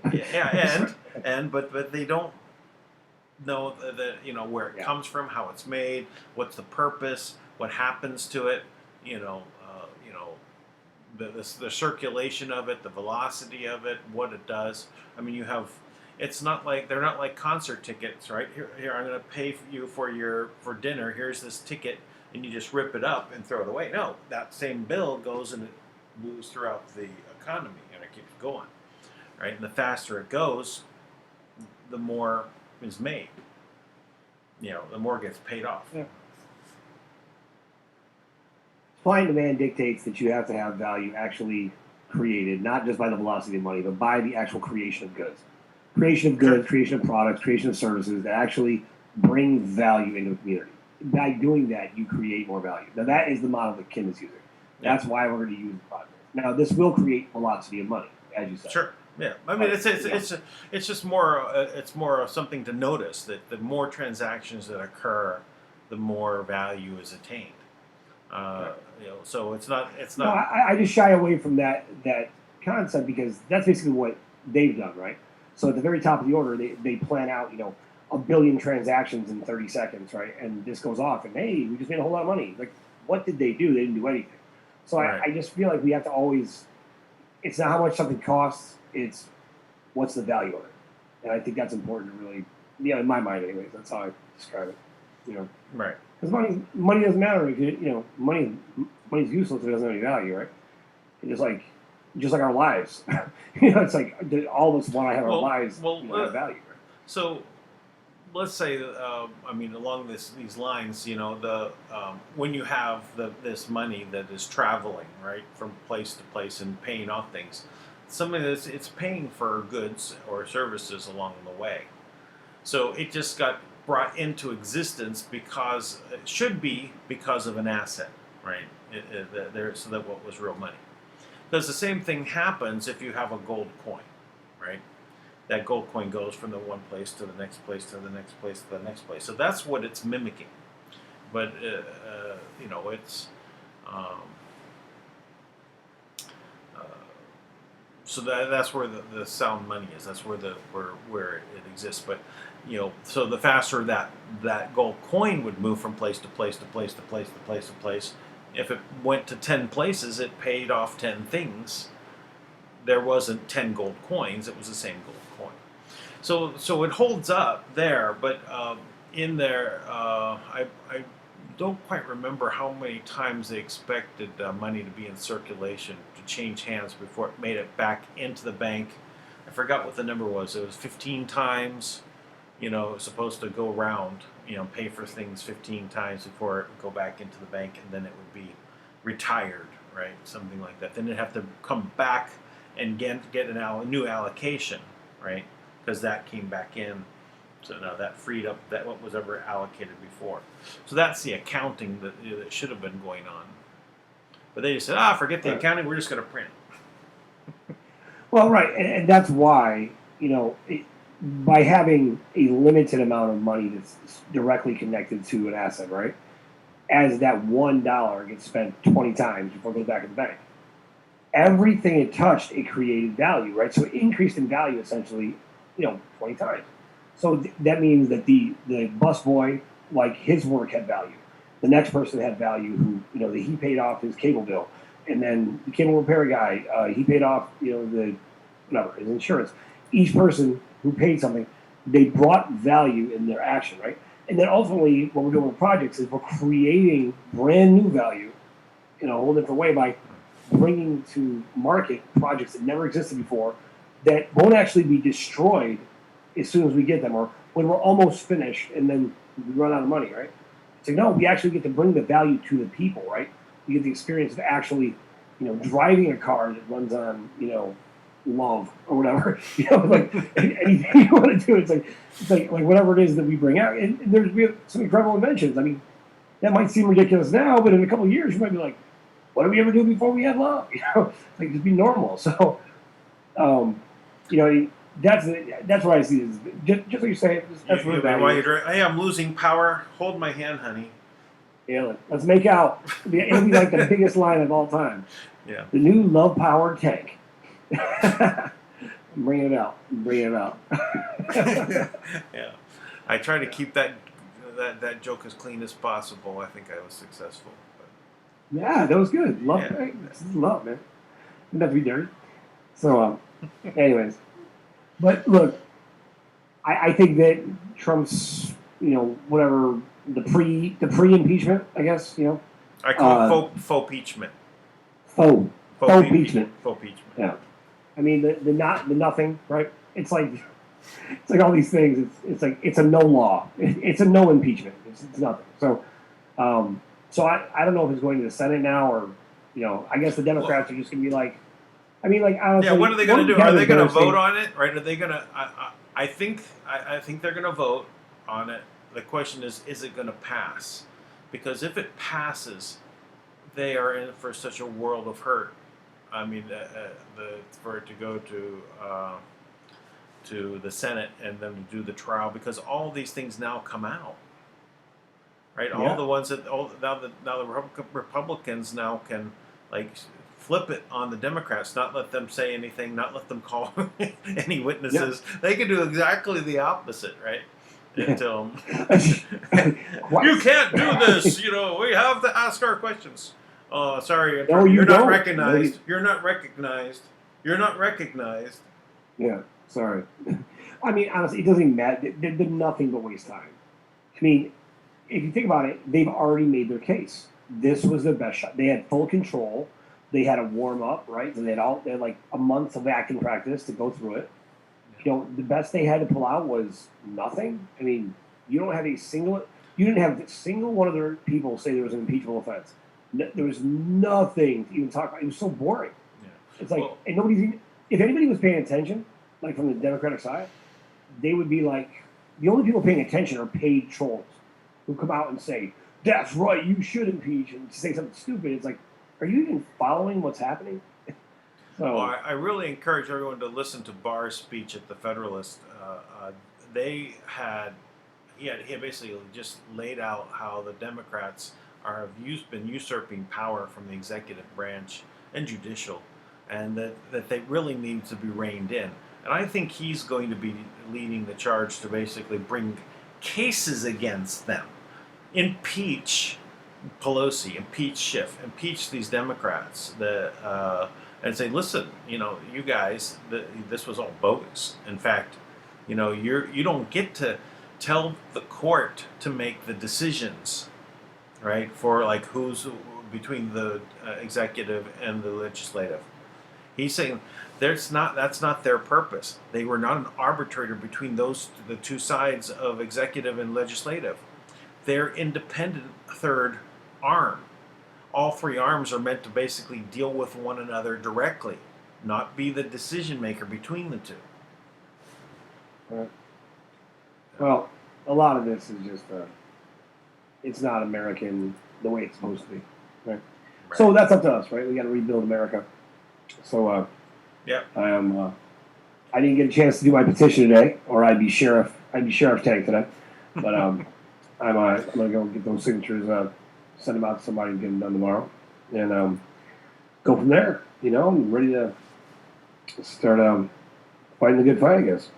but they don't know where it comes from, how it's made, what's the purpose, what happens to it, the circulation of it, the velocity of it, what it does. I mean, they're not like concert tickets, right? Here I'm going to pay you for dinner. Here's this ticket, and you just rip it up and throw it away. No, that same bill goes and it moves throughout the economy, and it keeps going, right? And the faster it goes, the more is made. The more gets paid off. Yeah. Supply and demand dictates that you have to have value actually created, not just by the velocity of money, but by the actual creation of goods. Creation of goods, creation of products, creation of services that actually bring value into the community. By doing that, you create more value. Now, that is the model that Kim is using. That's why we're going to use the project. Now, this will create velocity of money, as you said. Sure. Yeah, I mean it's just more it's more of something to notice that the more transactions that occur, the more value is attained. So it's not. No, I just shy away from that concept because that's basically what they've done, right? So at the very top of the order, they plan out 1 billion transactions in 30 seconds, right? And this goes off, and hey, we just made a whole lot of money. Like, what did they do? They didn't do anything. So right. I just feel like we have to always. It's not how much something costs. It's what's the value of it, and I think that's important to really, in my mind, anyways. That's how I describe it. Right. Because money doesn't matter if money's useless if it doesn't have any value, right? It's just like our lives. It's like all of us want to have our lives have value. Right? So let's say, I mean, along these lines, you know, the when you have this money that is traveling right from place to place and paying off things, some of this it's paying for goods or services along the way. So it just got brought into existence because it should be because of an asset, right? So that what was real money. Because the same thing happens if you have a gold coin, right? That gold coin goes from the one place to the next place to the next place to the next place. So that's what it's mimicking. But you know, it's uh, so that's where the sound money is. That's where where it exists. But you know, so the faster that gold coin would move from place to place to place to place to place to place, if it went to 10 places, it paid off 10 things. There wasn't 10 gold coins; it was the same gold coin. So it holds up there, but in there, I don't quite remember how many times they expected money to be in circulation to change hands before it made it back into the bank. I forgot what the number was. It was 15 times. You know, it's supposed to go around. You know, pay for things 15 times before it would go back into the bank, and then it would be retired, right? Something like that. Then it'd have to come back and get a new allocation, right? Because that came back in. So now that freed up that what was ever allocated before. So that's the accounting that should have been going on. But they just said, forget the accounting, we're just going to print. Well, right, and that's why, you know, by having a limited amount of money that's directly connected to an asset, right? As that $1 gets spent 20 times before it goes back in the bank. Everything it touched, it created value, right? So it increased in value essentially, 20 times. So that means that the busboy, like his work had value. The next person had value who, that he paid off his cable bill. And then the cable repair guy, he paid off, his insurance. Each person who paid something, they brought value in their action, right? And then ultimately, what we're doing with projects is we're creating brand new value in a whole different way by bringing to market projects that never existed before that won't actually be destroyed as soon as we get them or when we're almost finished and then we run out of money, right? So no, we actually get to bring the value to the people, right? You get the experience of actually, driving a car that runs on, love or whatever, like anything you want to do. It's like whatever it is that we bring out. And we have some incredible inventions. I mean, that might seem ridiculous now, but in a couple of years, you might be like, what did we ever do before we had love? Like just be normal. So, that's what I see. Is just like you say. That's what hey, I'm losing power. Hold my hand, honey. Yeah, let's make out. It'll be like the biggest line of all time. Yeah. The new love power tank. Bring it out. Yeah. I try to keep that joke as clean as possible. I think I was successful. But. Yeah, that was good. Love, yeah. This is love, man. Doesn't have to be dirty. So, anyways, but look, I think that Trump's, whatever the pre-impeachment, I guess, I call it faux impeachment. Faux impeachment. Faux impeachment. Yeah. I mean the nothing, right? It's like all these things. It's like it's a no law. It's a no impeachment. It's nothing. So, so I don't know if it's going to the Senate now or I guess the Democrats are just going to be like, honestly. Yeah. What are they going to do? Are they going to vote on it? Right? Are they going to? I think they're going to vote on it. The question is it going to pass? Because if it passes, they are in for such a world of hurt. I mean, for it to go to the Senate and then to do the trial, because all these things now come out, right? All the ones that now the Republicans now can flip it on the Democrats, not let them say anything, not let them call any witnesses. Yeah. They can do exactly the opposite, right? Until you can't do this, we have to ask our questions. Oh, sorry. No, you're not recognized. You're not recognized. You're not recognized. Yeah, sorry. I mean, honestly, it doesn't even matter. They've been nothing but waste time. I mean, if you think about it, they've already made their case. This was their best shot. They had full control. They had a warm up, right? So they had like a month of acting practice to go through it. the best they had to pull out was nothing. I mean, you didn't have a single one of their people say there was an impeachable offense. There was nothing to even talk about. It was so boring. Yeah. It's like, Well- and nobody's even, if anybody was paying attention, like from the Democratic side, they would be like, the only people paying attention are paid trolls who come out and say, that's right, you should impeach, and say something stupid. It's like, are you even following what's happening? So, Well, I really encourage everyone to listen to Barr's speech at the Federalist. He had basically just laid out how the Democrats been usurping power from the executive branch and judicial, and that they really need to be reined in. And I think he's going to be leading the charge to basically bring cases against them, impeach Pelosi, impeach Schiff, impeach these Democrats, and say, listen, you guys, this was all bogus. In fact, you don't get to tell the court to make the decisions, right? For like who's between the executive and the legislative. He's saying that's not their purpose. They were not an arbitrator between the two sides of executive and legislative. They're independent third arm. All three arms are meant to basically deal with one another directly, not be the decision maker between the two. well, a lot of this is just, it's not American the way it's supposed to be. Right? Right. So that's up to us, right? We got to rebuild America. So, Yeah. I didn't get a chance to do my petition today, or I'd be sheriff's tank today. But I'm gonna go get those signatures, send them out to somebody and get them done tomorrow, and go from there. I'm ready to start fighting the good fight, I guess,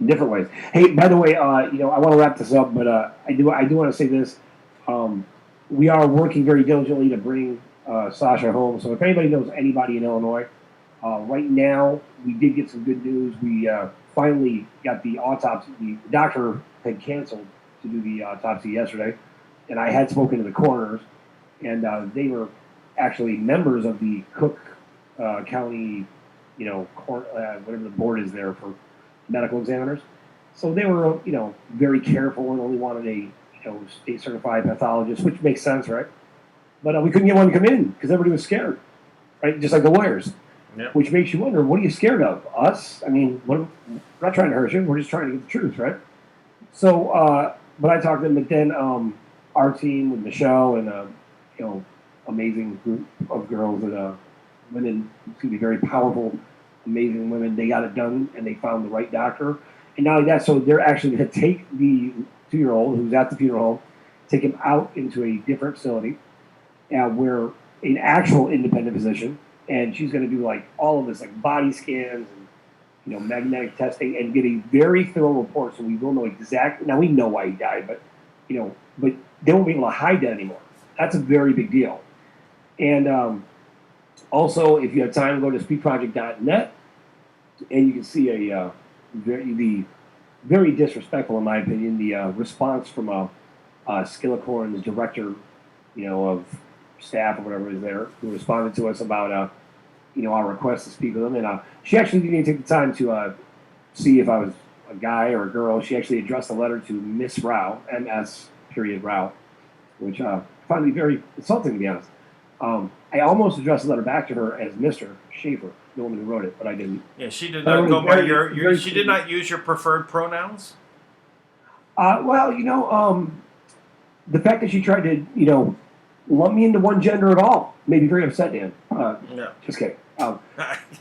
in different ways. Hey, by the way, I want to wrap this up, but I do want to say this. We are working very diligently to bring Sasha home. So if anybody knows anybody in Illinois, right now we did get some good news. We finally got the autopsy. The doctor had canceled to do the autopsy yesterday, and I had spoken to the coroners, and they were actually members of the Cook County, whatever the board is there for medical examiners. So they were, very careful and only wanted a, state certified pathologist, which makes sense, right? But we couldn't get one to come in because everybody was scared, right? Just like the lawyers. Yep. Which makes you wonder, what are you scared of? Us? I mean, we're not trying to hurt you. We're just trying to get the truth, right? So, but I talked to them, but then our team with Michelle and, amazing group of girls and women, excuse me, very powerful, amazing women, they got it done and they found the right doctor. And not only that, so they're actually going to take the 2-year-old who's at the funeral home, take him out into a different facility where an actual independent physician, and she's going to do like all of this, like body scans and magnetic testing, and get a very thorough report, so we will know exactly. Now we know why he died, but but they won't be able to hide that anymore. That's a very big deal. And also, if you have time, go to speakproject.net, and you can see the very disrespectful, in my opinion, the response from Skillicorn's director, of staff or whatever is there, who responded to us about our request to speak with them. And she actually didn't take the time to see if I was a guy or a girl. She actually addressed a letter to Miss Rao, MS period Rao, which I found to be very insulting, to be honest. I almost addressed the letter back to her as Mr. Schaefer, the woman who wrote it, but I didn't. Yeah, she did not go by she did not use your preferred pronouns. Well, the fact that she tried to, lump me into one gender at all made me very upset, Dan. No. Just kidding.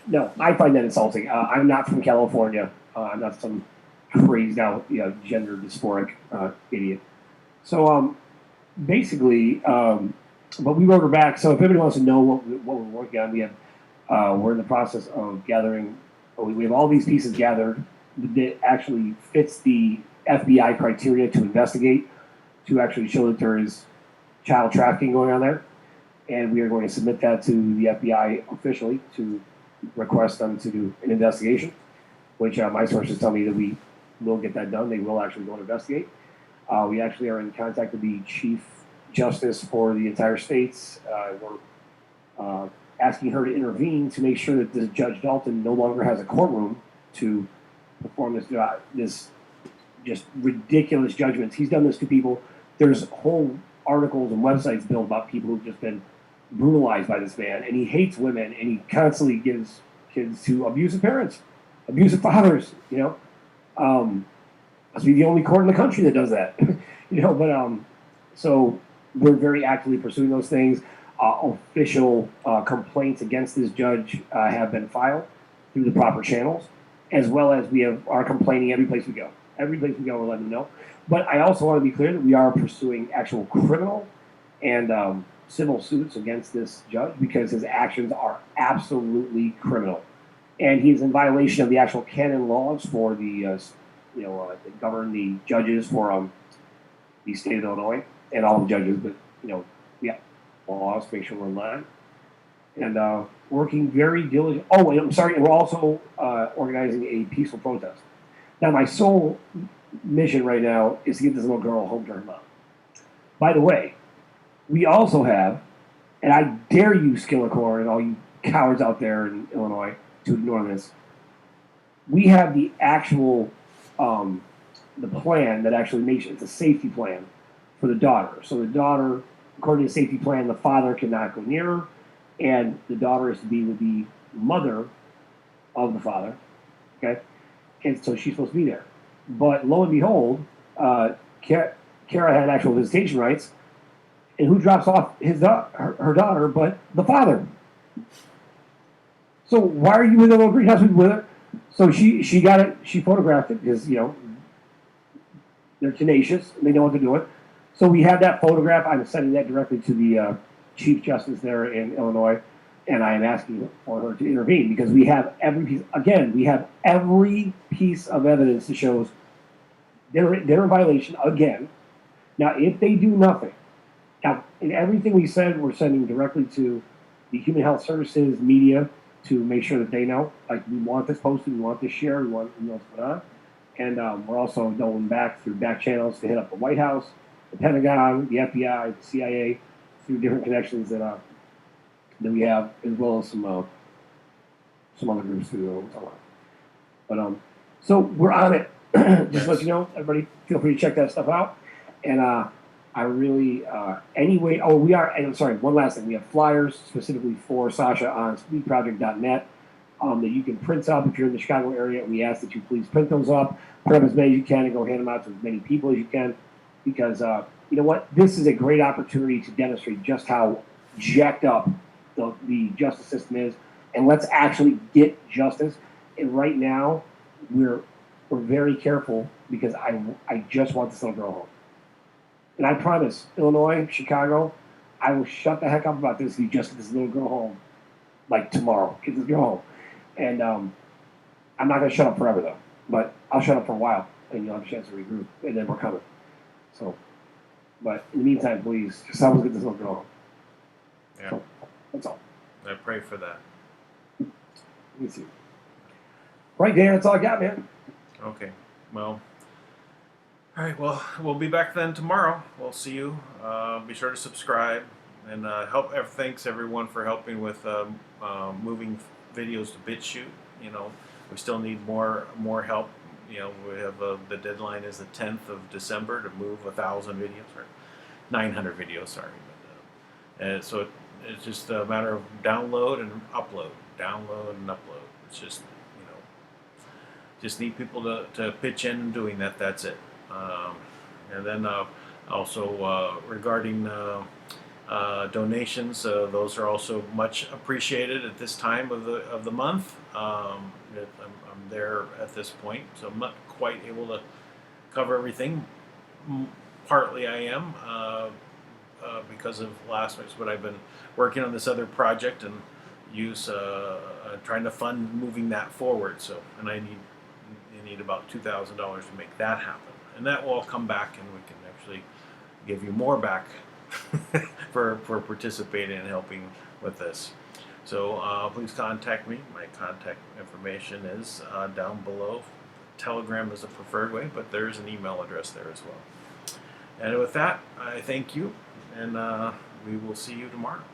No, I find that insulting. I'm not from California. I'm not some crazed out, gender dysphoric idiot. So, basically, but we wrote her back. So if anybody wants to know what we're working on, we have we're in the process of gathering. We have all these pieces gathered that actually fits the FBI criteria to investigate, to actually show that there is child trafficking going on there, and we are going to submit that to the FBI officially to request them to do an investigation, which my sources tell me that we will get that done. They will actually go and investigate. We actually are in contact with the Chief Justice for the entire states. We're asking her to intervene to make sure that this Judge Dalton no longer has a courtroom to perform this just ridiculous judgments. He's done this to people. There's whole articles and websites built about people who've just been brutalized by this man, and he hates women, and he constantly gives kids to abusive parents, abusive fathers. Must be the only court in the country that does that. So we're very actively pursuing those things. Official complaints against this judge have been filed through the proper channels, as well as we are complaining every place we go. Every place we go, we're letting them know. But I also want to be clear that we are pursuing actual criminal and civil suits against this judge because his actions are absolutely criminal, and he's in violation of the actual canon laws for that govern the judges for the state of Illinois and all the judges. But laws to make sure we're in line and working very diligently. Oh, and I'm sorry, and we're also organizing a peaceful protest. Now, my sole mission right now is to get this little girl home to her mom. By the way, we also have, and I dare you, Skillicore, and all you cowards out there in Illinois to ignore this, we have the actual, the plan that actually makes it's a safety plan for the daughter. So the daughter, according to the safety plan, the father cannot go near her, and the daughter is to be with the mother of the father, okay? And so she's supposed to be there. But lo and behold, Kara had actual visitation rights, and who drops off her daughter but the father? So why are you with the little greenhouse with her? So she got it, she photographed it because, they're tenacious, and they know what they're doing. So we have that photograph. I'm sending that directly to the Chief Justice there in Illinois, and I am asking for her to intervene because we have every piece of evidence that shows they're in violation again. Now, if they do nothing, now in everything we said, we're sending directly to the Human Health Services media to make sure that they know. Like, we want this posted, we want this shared, we want to know what's going on, and we're also going back through back channels to hit up the White House, the Pentagon, the FBI, the CIA, through different connections that we have, as well as some other groups too. But so we're on it. Just to let you know, everybody, feel free to check that stuff out. And I really anyway. Oh, we are. And I'm sorry. One last thing. We have flyers specifically for Sasha on speedproject.net that you can print up if you're in the Chicago area. We ask that you please print those up, print up as many as you can, and go hand them out to as many people as you can. Because you know what, this is a great opportunity to demonstrate just how jacked up the justice system is, and let's actually get justice. And right now, we're very careful because I just want this little girl home. And I promise, Illinois, Chicago, I will shut the heck up about this if you just get this little girl home, like tomorrow. Get this girl home, and I'm not going to shut up forever though, but I'll shut up for a while, and you'll have a chance to regroup, and then we're coming. So, but in the meantime, please, just help us get this little girl home. Yeah. So, that's all. I pray for that. Let me see. Right, Dan, that's all I got, man. Okay. Well, all right. Well, we'll be back then tomorrow. We'll see you. Be sure to subscribe and thanks everyone for helping with moving videos to BitChute. We still need more help. We have the deadline is the 10th of December to move 1,000 videos, or 900 videos, sorry. And so it's just a matter of download and upload. It's just, just need people to pitch in doing that. That's it. And then also regarding donations, those are also much appreciated at this time of the month. I'm there at this point, so I'm not quite able to cover everything. Partly I am because of last week's, but I've been working on this other project and trying to fund moving that forward. So, and I need about $2,000 to make that happen, and that will all come back, and we can actually give you more back for participating and helping with this. So please contact me. My contact information is down below. Telegram is the preferred way, but there is an email address there as well. And with that, I thank you, and we will see you tomorrow.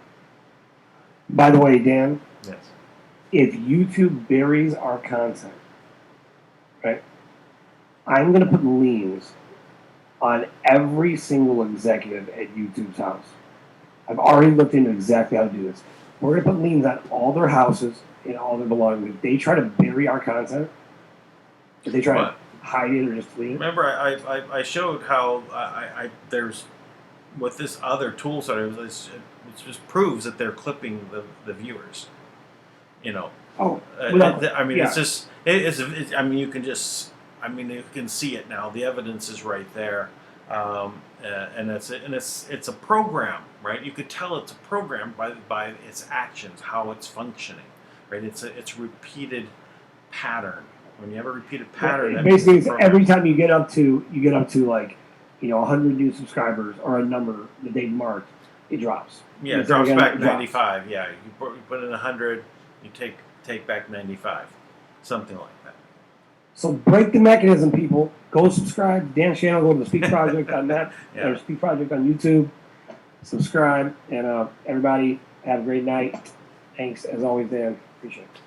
By the way, Dan, Yes. if YouTube buries our content, right? I'm going to put liens on every single executive at YouTube's house. I've already looked into exactly how to do this. We're going to put liens on all their houses and all their belongings. If they try to bury our content, if they try to hide it or just delete it. Remember, I showed how there's with this other tool set, it just proves that they're clipping the viewers. You know. Oh, I mean, yeah. it's just I mean, you can just you can see it now. The evidence is right there, and it's a program, right? You could tell it's a program by its actions, how it's functioning, right? It's repeated pattern. When you have a repeated pattern, that basically, means it's every time you get up to like 100 new subscribers or a number that they've marked, it drops. Yeah, it drops back 95. Yeah, you put in 100, you take back 95, something like that. So break the mechanism, people. Go subscribe to Dan's channel. Go to the speakproject.net or Speak Project on YouTube. Subscribe, and everybody have a great night. Thanks as always, Dan. Appreciate it.